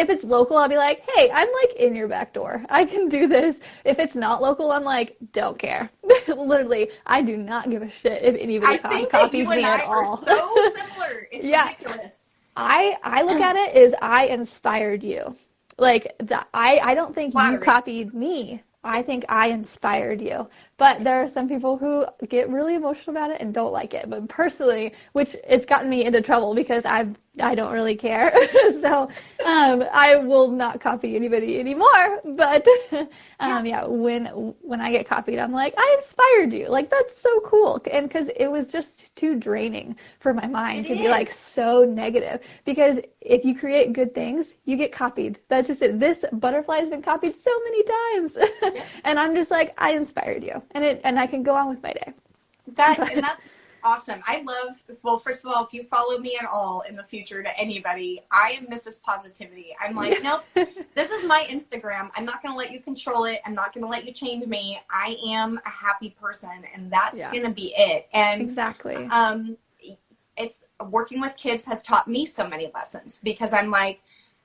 it's local, I'll be like, hey, I'm like in your back door. I can do this. If it's not local, I'm like, don't care. Literally, I do not give a shit if anybody copies me at all. Are so similar. It's ridiculous. I look at it as I inspired you. Like, I don't think you copied me. I think I inspired you. But there are some people who get really emotional about it and don't like it. But personally, which it's gotten me into trouble because I don't really care. So I will not copy anybody anymore. But yeah, when I get copied, I'm like, I inspired you. Like, that's so cool. And because it was just too draining for my mind to be like so negative. Because if you create good things, you get copied. That's just it. This butterfly has been copied so many times. And I'm just like, I inspired you. And I can go on with my day. And that's awesome. I love, well, first of all, if you follow me at all in the future to anybody, I am Mrs. Positivity. I'm like, nope, this is my Instagram. I'm not going to let you control it. I'm not going to let you change me. I am a happy person, and that's going to be it. And exactly. It's working with kids has taught me so many lessons because I'm like,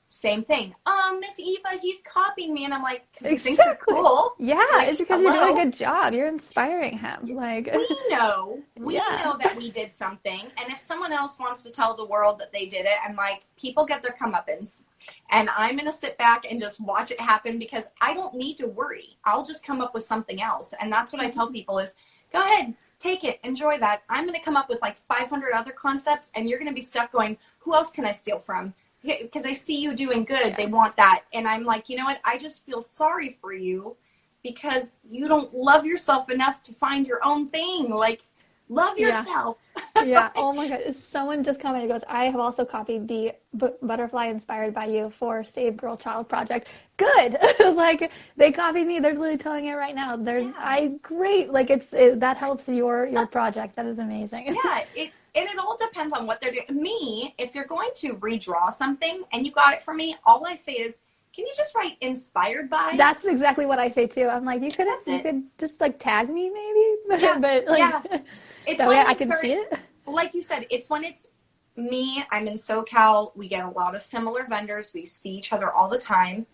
same thing. Miss Eva, he's copying me. And I'm like, because he thinks you're cool. Yeah, like, it's because you're doing a good job. You're inspiring him. Like, we know that we did something. And if someone else wants to tell the world that they did it, I'm like, people get their comeuppance. And I'm going to sit back and just watch it happen because I don't need to worry. I'll just come up with something else. And that's what I tell people is, go ahead, take it, enjoy that. I'm going to come up with like 500 other concepts, and you're going to be stuck going, who else can I steal from? Because I see you doing good. Yeah. They want that. And I'm like, you know what? I just feel sorry for you because you don't love yourself enough to find your own thing. Like, love yourself. Yeah. Oh my God. Someone just commented, goes, I have also copied the butterfly inspired by you for Save Girl Child project. Good. Like, they copied me. They're literally telling it right now. Great. Like, that helps your project. That is amazing. Yeah. And it all depends on what they're doing. Me, if you're going to redraw something and you got it from me, all I say is, can you just write inspired by? That's exactly what I say too. I'm like, you could just like tag me maybe. Yeah. But like, yeah. It's that way I can see it. Like you said, it's when it's me. I'm in SoCal. We get a lot of similar vendors. We see each other all the time.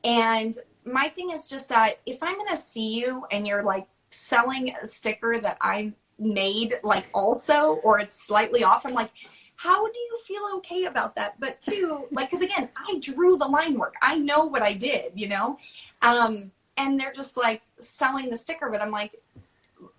And my thing is just that if I'm going to see you and you're like selling a sticker that I made like also, or it's slightly off, I'm like, how do you feel okay about that? But two, like, because again, I drew the line work. I know what I did, you know? And they're just like selling the sticker, but I'm like,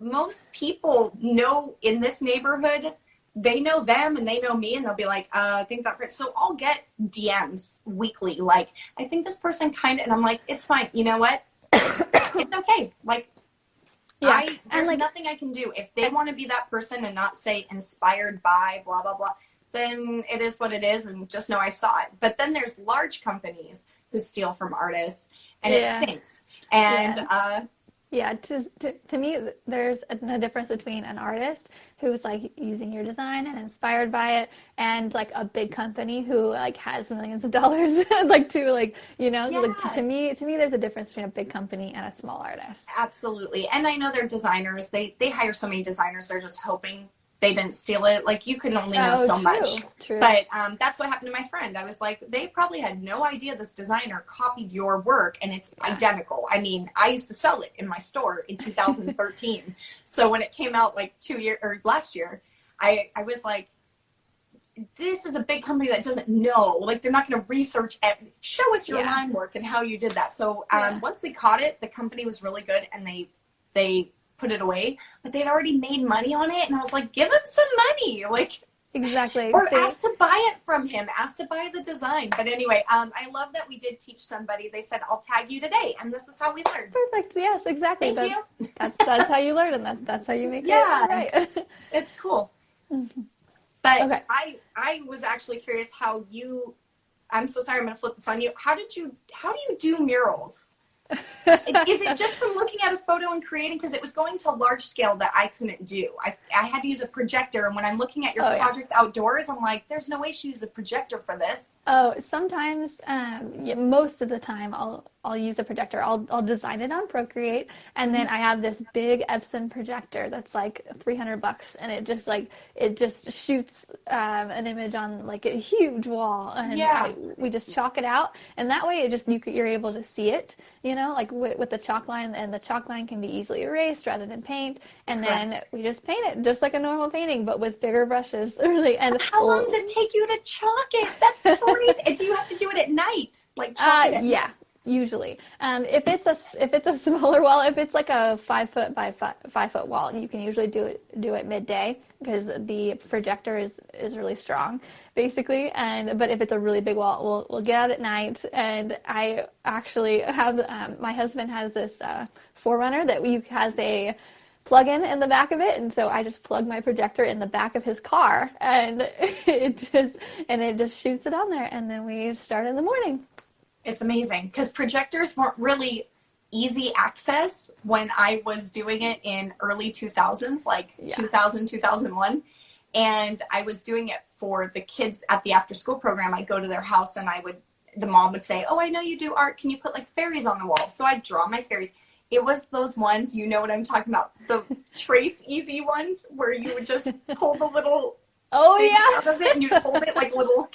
most people know in this neighborhood, they know them and they know me, and they'll be like, I think that, so I'll get DMs weekly. Like, I think this person and I'm like, it's fine. You know what? It's okay. Like, yeah. There's like, nothing I can do. If they want to be that person and not say inspired by blah, blah, blah, then it is what it is, and just know I saw it. But then there's large companies who steal from artists, and it stinks. And to me, there's a difference between an artist who's like using your design and inspired by it, and like a big company who like has millions of dollars, like to like, you know, like to me, there's a difference between a big company and a small artist. Absolutely. And I know they're designers. They hire so many designers. They're just hoping they didn't steal it. Like, you can only know so much. True. But that's what happened to my friend. I was like, they probably had no idea this designer copied your work, and it's identical. I mean, I used to sell it in my store in 2013. So when it came out like last year, I was like, this is a big company that doesn't know. Like, they're not going to research it. Show us your line work and how you did that. So once we caught it, the company was really good, and they put it away, but they'd already made money on it, and I was like, give him some money, like, exactly, or ask to buy it from him, ask to buy the design. But anyway, I love that we did teach somebody. They said, I'll tag you today, and this is how we learned. Perfect. Yes, exactly. Thank you. That's how you learn, and that's how you make it right. It's cool. But I was actually curious how I'm so sorry, I'm going to flip this on you. How do you do murals? Is it just from looking at a photo and creating? Because it was going to large scale that I couldn't do. I had to use a projector, and when I'm looking at your projects outdoors, I'm like, there's no way she used a projector for this. Oh, sometimes, most of the time, I'll use a projector. I'll design it on Procreate, and then I have this big Epson projector that's like $300, and it just shoots an image on like a huge wall, and we just chalk it out, and that way you're able to see it, you know, like with the chalk line, and the chalk line can be easily erased rather than paint, and then we just paint it just like a normal painting, but with bigger brushes, really. And how long does it take you to chalk it? That's crazy. Do you have to do it at night? Like chalk it? Yeah. Usually, if it's a smaller wall, if it's like a 5 foot by 5 foot wall, you can usually do it midday because the projector is really strong, basically. But if it's a really big wall, we'll get out at night. And I actually have my husband has this Forerunner that has a plug-in in the back of it, and so I just plug my projector in the back of his car, and it just shoots it on there, and then we start in the morning. It's amazing because projectors weren't really easy access when I was doing it in early 2000s, like 2000, 2001. And I was doing it for the kids at the after school program. I'd go to their house and the mom would say, "Oh, I know you do art. Can you put like fairies on the wall?" So I'd draw my fairies. It was those ones, you know what I'm talking about, the Trace Easy ones where you would just pull the little thing out of it and you'd hold it like little.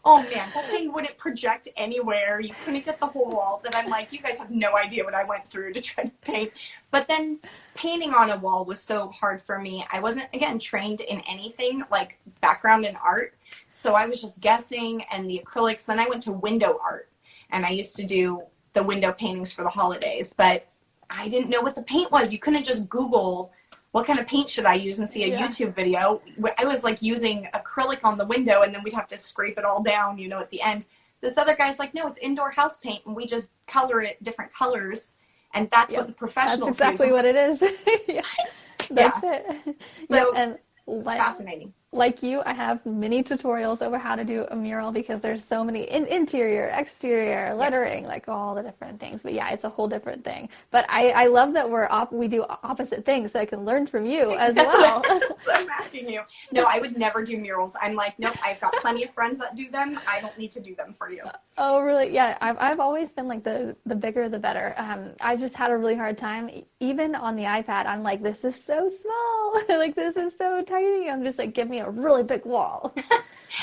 Oh man, that thing wouldn't project anywhere. You couldn't get the whole wall. That I'm like, you guys have no idea what I went through to try to paint. But then painting on a wall was so hard for me. I wasn't, again, trained in anything like background in art. So I was just guessing and the acrylics. Then I went to window art and I used to do the window paintings for the holidays. But I didn't know what the paint was. You couldn't just Google what kind of paint should I use and see a YouTube video. I was like using acrylic on the window and then we'd have to scrape it all down, at the end. This other guy's like, no, it's indoor house paint and we just color it different colors. And that's what the professionals That's exactly use. What it is. That's it. So and it's fascinating. Like you, I have many tutorials over how to do a mural because there's so many interior, exterior, lettering, like all the different things. But yeah, it's a whole different thing. But I love that we do opposite things so I can learn from you as well. So I'm asking you. No, I would never do murals. I'm like, nope, I've got plenty of friends that do them. I don't need to do them for you. Oh, really? Yeah, I've always been like the bigger the better. I just had a really hard time. Even on the iPad, I'm like, this is so small. Like, this is so tiny. I'm just like, give me a really big wall.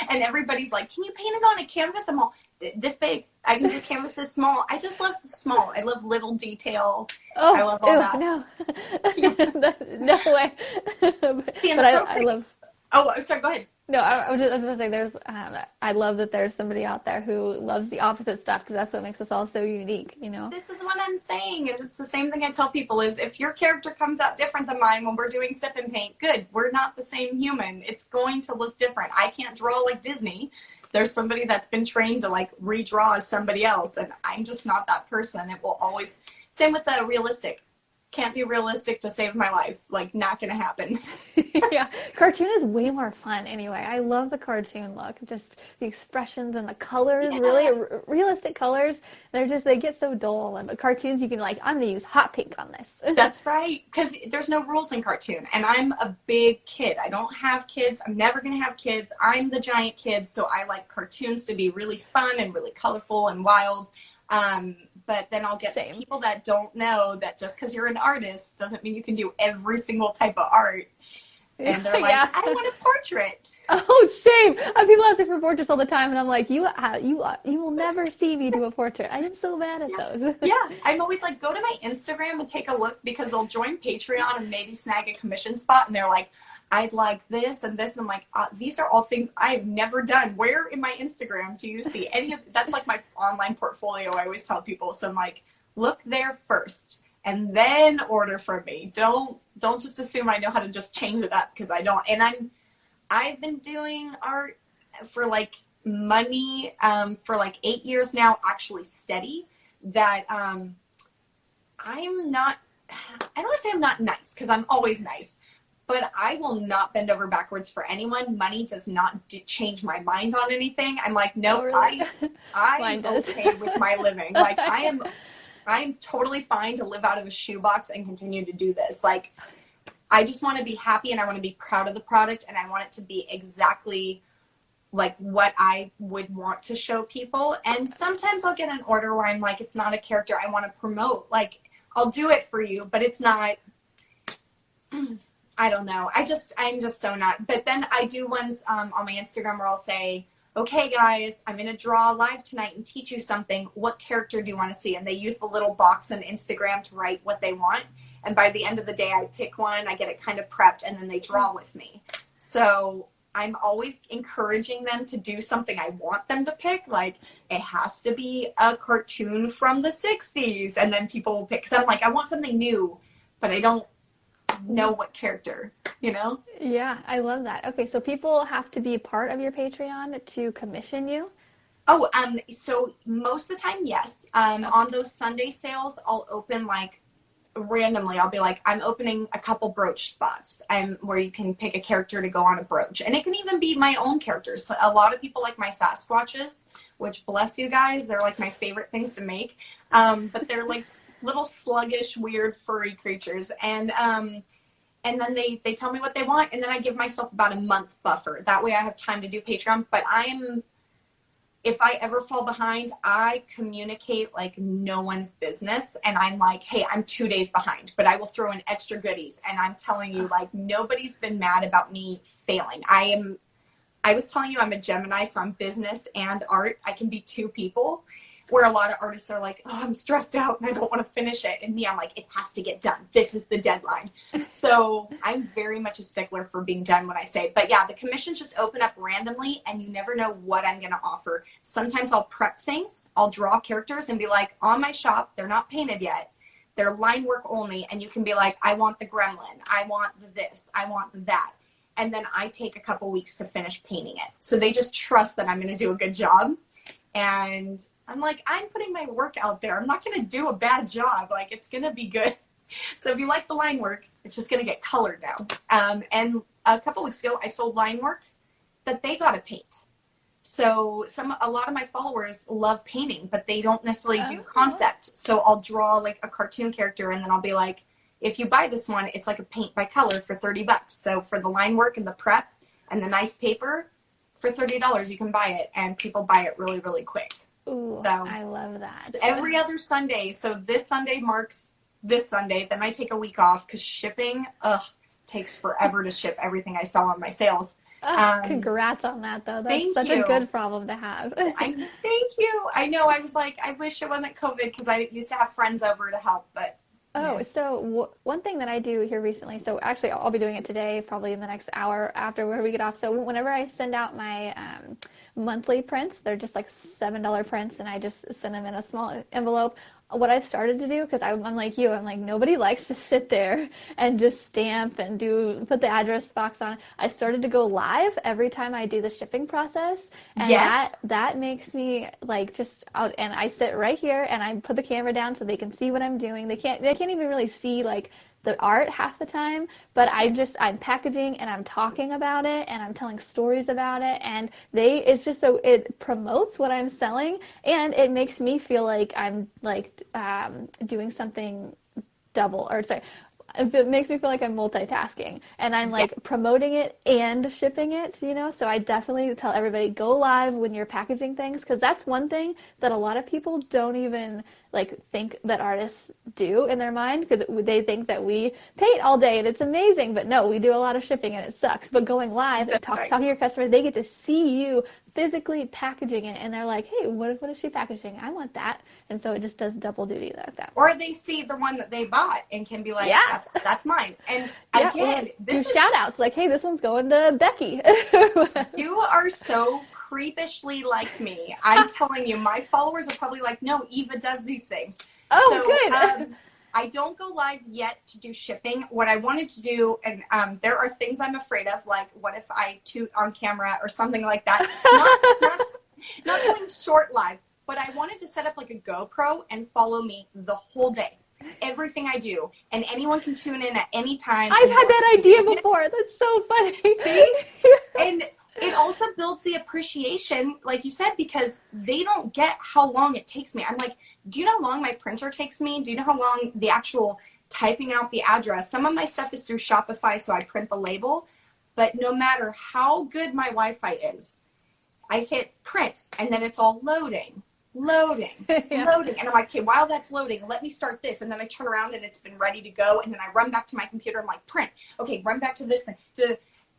And everybody's like, can you paint it on a canvas? I'm all, this big. I can do canvas this small. I just love the small. I love little detail. Oh, I love all that. No. No way. But I love... Oh, sorry, go ahead. No, I was just going to say I love that there's somebody out there who loves the opposite stuff because that's what makes us all so unique, This is what I'm saying, and it's the same thing I tell people is if your character comes out different than mine when we're doing sip and paint, good. We're not the same human. It's going to look different. I can't draw like Disney. There's somebody that's been trained to like redraw as somebody else, and I'm just not that person. It will always, same with the realistic. Can't do realistic to save my life. Like, not going to happen. Yeah. Cartoon is way more fun anyway. I love the cartoon look. Just the expressions and the colors, really realistic colors. They get so dull. And cartoons, you can I'm going to use hot pink on this. That's right. Because there's no rules in cartoon. And I'm a big kid. I don't have kids. I'm never going to have kids. I'm the giant kid. So I like cartoons to be really fun and really colorful and wild. But then I'll get people that don't know that just because you're an artist doesn't mean you can do every single type of art. And they're like, I want a portrait. Oh, same. People ask me for portraits all the time, and I'm like, you will never see me do a portrait. I am so bad at those. Yeah, I'm always like, go to my Instagram and take a look because they'll join Patreon and maybe snag a commission spot, and they're like, I'd like this and this. And I'm like, these are all things I've never done. Where in my Instagram do you see any of that's like my online portfolio? I always tell people. So I'm like, look there first and then order from me. Don't just assume I know how to just change it up because I don't. And I've been doing art for like money for like 8 years now, actually steady. That I'm not. I don't want to say I'm not nice because I'm always nice. But I will not bend over backwards for anyone. Money does not change my mind on anything. I'm like, no, really? I'm okay with my living. Like, I'm totally fine to live out of a shoebox and continue to do this. Like, I just want to be happy and I want to be proud of the product and I want it to be exactly like what I would want to show people. And sometimes I'll get an order where I'm like, it's not a character I want to promote. Like, I'll do it for you, but it's not... I don't know. I'm just so not. But then I do ones on my Instagram where I'll say, okay, guys, I'm going to draw live tonight and teach you something. What character do you want to see? And they use the little box on Instagram to write what they want. And by the end of the day, I pick one, I get it kind of prepped, and then they draw with me. So I'm always encouraging them to do something I want them to pick. Like, it has to be a cartoon from the 60s. And then people will pick, because I'm like, I want something new, but I don't know what character, you know? Yeah, I love that. Okay, so people have to be part of your Patreon to commission you? Oh, so most of the time, yes. On those Sunday sales, I'll open like randomly. I'll be like, I'm opening a couple brooch spots, where you can pick a character to go on a brooch, and it can even be my own characters. So a lot of people like my Sasquatches, which, bless you guys, they're like my favorite things to make. But they're like little sluggish, weird, furry creatures, and then they tell me what they want, and then I give myself about a month buffer. That way, I have time to do Patreon. But if I ever fall behind, I communicate like no one's business. And I'm like, hey, I'm 2 days behind, but I will throw in extra goodies. And I'm telling you, like, nobody's been mad about me failing. I was telling you, I'm a Gemini, so I'm business and art. I can be two people, where a lot of artists are like, oh, I'm stressed out and I don't want to finish it. And me, I'm like, it has to get done. This is the deadline. So I'm very much a stickler for being done when I say. But yeah, the commissions just open up randomly, and you never know what I'm going to offer. Sometimes I'll prep things. I'll draw characters and be like, on my shop, they're not painted yet. They're line work only. And you can be like, I want the gremlin. I want this. I want that. And then I take a couple weeks to finish painting it. So they just trust that I'm going to do a good job. And I'm like, I'm putting my work out there. I'm not going to do a bad job. Like, it's going to be good. So if you like the line work, it's just going to get colored now. And a couple weeks ago, I sold line work that they got to paint. So a lot of my followers love painting, but they don't necessarily do concept. So I'll draw like a cartoon character, and then I'll be like, if you buy this one, it's like a paint by color for $30. So for the line work and the prep and the nice paper, for $30, you can buy it, and people buy it really, really quick. Ooh, so I love that. Every other Sunday. So this Sunday marks this Sunday. Then I take a week off because shipping, takes forever to ship everything I sell on my sales. Congrats on that, though. That's such a good problem to have. Thank you. I know. I was like, I wish it wasn't COVID, because I used to have friends over to help, but. Oh, yeah. So one thing that I do here recently, so actually I'll be doing it today, probably in the next hour after where we get off. So whenever I send out my monthly prints, they're just like $7 prints, and I just send them in a small envelope. What I've started to do, because I'm like you, I'm like, nobody likes to sit there and just stamp and put the address box on. I started to go live every time I do the shipping process, and yes. that makes me like just out, and I sit right here and I put the camera down so they can see what I'm doing. They can't even really see like the art half the time, but I'm packaging and I'm talking about it and I'm telling stories about it, and it's just so it promotes what I'm selling, and it makes me feel like I'm like doing something double, or sorry, it makes me feel like I'm multitasking, and I'm like promoting it and shipping it, so I definitely tell everybody, go live when you're packaging things, because that's one thing that a lot of people don't even like think that artists do in their mind, because they think that we paint all day and it's amazing, but no, we do a lot of shipping and it sucks. But going live and talking to your customers, they get to see you physically packaging it, and they're like, hey, what is she packaging? I want that. And so it just does double duty like that. Or they see the one that they bought and can be like, that's mine. And again, this is shout outs like, hey, this one's going to Becky. You are so creepishly like me. I'm telling you, my followers are probably like, no, Eva does these things. Good. I don't go live yet to do shipping. What I wanted to do, and there are things I'm afraid of, like what if I toot on camera or something like that. Not doing short live, but I wanted to set up like a GoPro and follow me the whole day. Everything I do, and anyone can tune in at any time. I've had that idea before. That's so funny. And it also builds the appreciation, like you said, because they don't get how long it takes me. I'm like, do you know how long my printer takes me? Do you know how long the actual typing out the address? Some of my stuff is through Shopify, so I print the label. But no matter how good my Wi-Fi is, I hit print, and then it's all loading. Loading. And I'm like, okay, while that's loading, let me start this. And then I turn around, and it's been ready to go. And then I run back to my computer. I'm like, print. Okay, run back to this thing.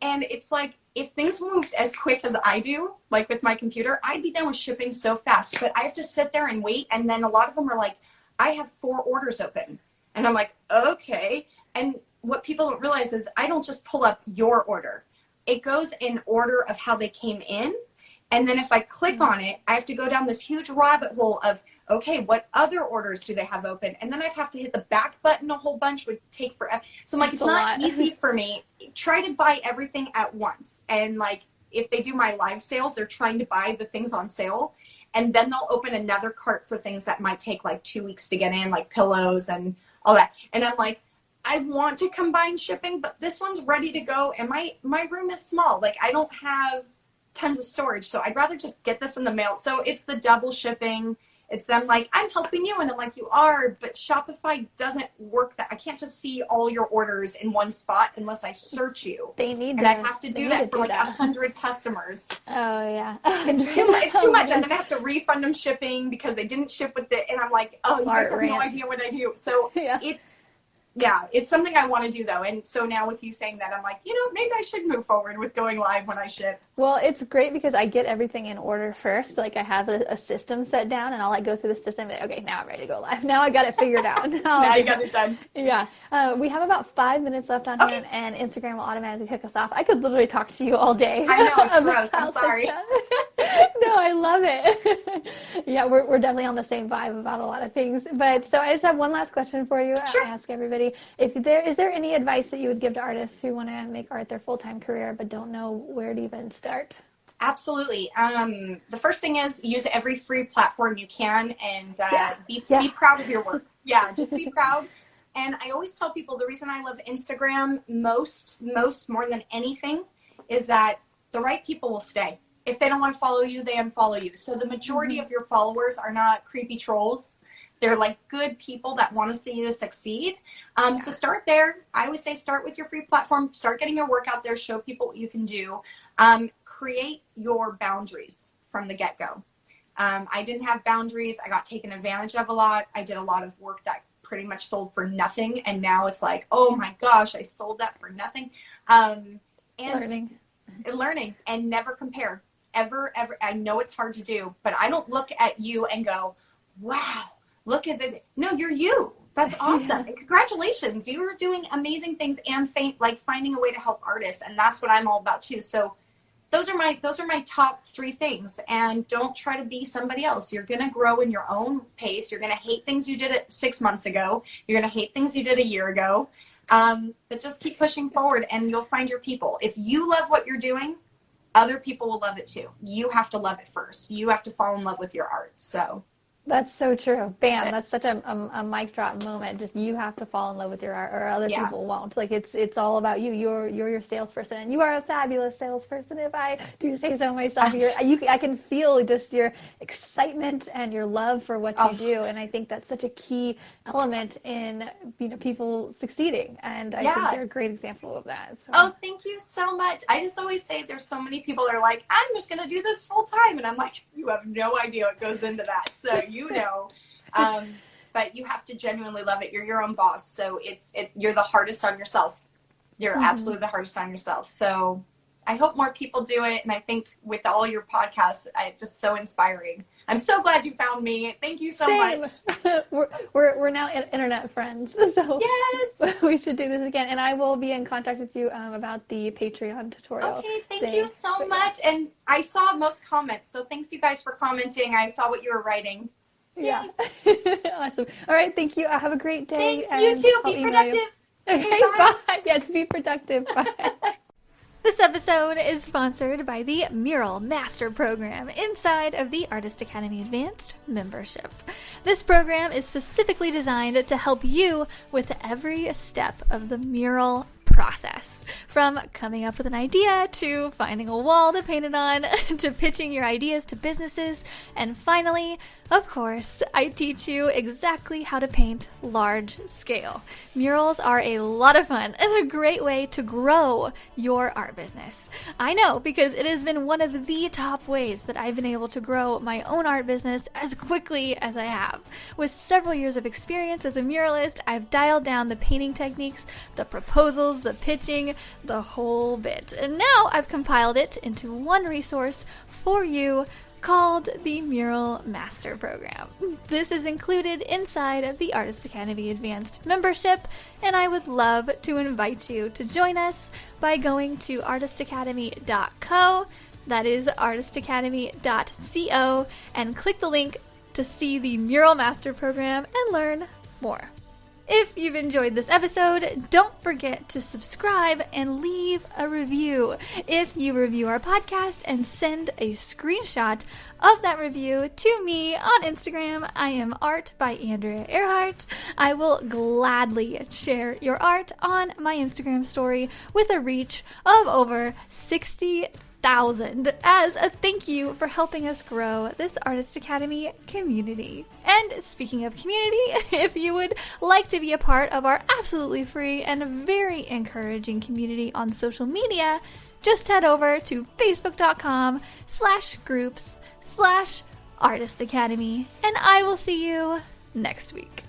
And it's like, if things moved as quick as I do, like with my computer, I'd be done with shipping so fast. But I have to sit there and wait. And then a lot of them are like, I have 4 orders open. And I'm like, okay. And what people don't realize is I don't just pull up your order. it goes in order of how they came in. And then if I click on it, I have to go down this huge rabbit hole of, okay, what other orders do they have open? And then I'd have to hit the back button a whole bunch, would take forever. So I'm like, it's not easy for me. Try to buy everything at once. And like, if they do my live sales, they're trying to buy the things on sale. And then they'll open another cart for things that might take like 2 weeks to get in, like pillows and all that. And I'm like, I want to combine shipping, but this one's ready to go. And my room is small. Like, I don't have tons of storage. So I'd rather just get this in the mail. So it's the double shipping. It's them like, I'm helping you. And I'm like, you are, but Shopify doesn't work that. I can't just see all your orders in one spot unless I search you. They need and I have to do that for like 100 customers. Oh yeah. It's too much. And then I have to refund them shipping because they didn't ship with it. And I'm like, oh, you guys have no idea what I do. So it's something I want to do though. And so now with you saying that, I'm like, maybe I should move forward with going live when I ship. Well, it's great because I get everything in order first. Like I have a system set down and I'll like go through the system and okay, now I'm ready to go live. Now I got it figured out. Now you got it done. Yeah. We have about 5 minutes left on here and Instagram will automatically kick us off. I could literally talk to you all day. I know, it's gross. I'm sorry. No, I love it. Yeah, we're definitely on the same vibe about a lot of things. But so I just have one last question for you. Sure. I ask everybody, is there any advice that you would give to artists who want to make art their full-time career but don't know where to even start? Absolutely. The first thing is use every free platform you can and be proud of your work. Yeah, just be proud. And I always tell people the reason I love Instagram most more than anything is that the right people will stay. If they don't want to follow you, they unfollow you. So the majority of your followers are not creepy trolls. They're like good people that want to see you succeed. So start there. I always say start with your free platform. Start getting your work out there. Show people what you can do. Create your boundaries from the get-go. I didn't have boundaries. I got taken advantage of a lot. I did a lot of work that pretty much sold for nothing. And now it's like, oh my gosh, I sold that for nothing. And learning and never compare. Ever. I know it's hard to do, but I don't look at you and go, wow, look at it. No, you're you. That's awesome. And congratulations. You are doing amazing things and finding a way to help artists. And that's what I'm all about too. So those are my top 3 things. And don't try to be somebody else. You're going to grow in your own pace. You're going to hate things you did 6 months ago. You're going to hate things you did a year ago. But just keep pushing forward and you'll find your people. If you love what you're doing, other people will love it too. You have to love it first. You have to fall in love with your art. So that's so true. Bam. That's such a mic drop moment. Just you have to fall in love with your art or other people won't. Like it's all about you. You're your salesperson and you are a fabulous salesperson if I do say so myself. I can feel just your excitement and your love for what you do. And I think that's such a key element in people succeeding. And I think you're a great example of that. So. Oh, thank you so much. I just always say there's so many people that are like, I'm just going to do this full time. And I'm like, you have no idea what goes into that. So but you have to genuinely love it. You're your own boss. So you're the hardest on yourself. You're absolutely the hardest on yourself. So I hope more people do it. And I think with all your podcasts, it's just so inspiring. I'm so glad you found me. Thank you so much. We're now internet friends. So yes, we should do this again. And I will be in contact with you about the Patreon tutorial. Okay, thank you so much. And I saw most comments. So thanks you guys for commenting. I saw what you were writing. Yeah. Awesome. All right. Thank you. Have a great day. Thanks. You too. Be productive. Okay. Bye. Yes. Be productive. Bye. This episode is sponsored by the Mural Master Program inside of the Artist Academy Advanced membership. This program is specifically designed to help you with every step of the mural process. From coming up with an idea, to finding a wall to paint it on, to pitching your ideas to businesses, and finally, of course, I teach you exactly how to paint large scale. Murals are a lot of fun and a great way to grow your art business. I know, because it has been one of the top ways that I've been able to grow my own art business as quickly as I have. With several years of experience as a muralist, I've dialed down the painting techniques, the proposals, the pitching, the whole bit. And now I've compiled it into one resource for you called the Mural Master Program. This is included inside of the Artist Academy Advanced membership, and I would love to invite you to join us by going to artistacademy.co, that is artistacademy.co, and click the link to see the Mural Master Program and learn more. If you've enjoyed this episode, don't forget to subscribe and leave a review. If you review our podcast and send a screenshot of that review to me on Instagram, I am Art by Andrea Earhart. I will gladly share your art on my Instagram story with a reach of over 60,000 as a thank you for helping us grow this Artist Academy community. And speaking of community, if you would like to be a part of our absolutely free and very encouraging community on social media, just head over to facebook.com/groups/Artist Academy, and I will see you next week.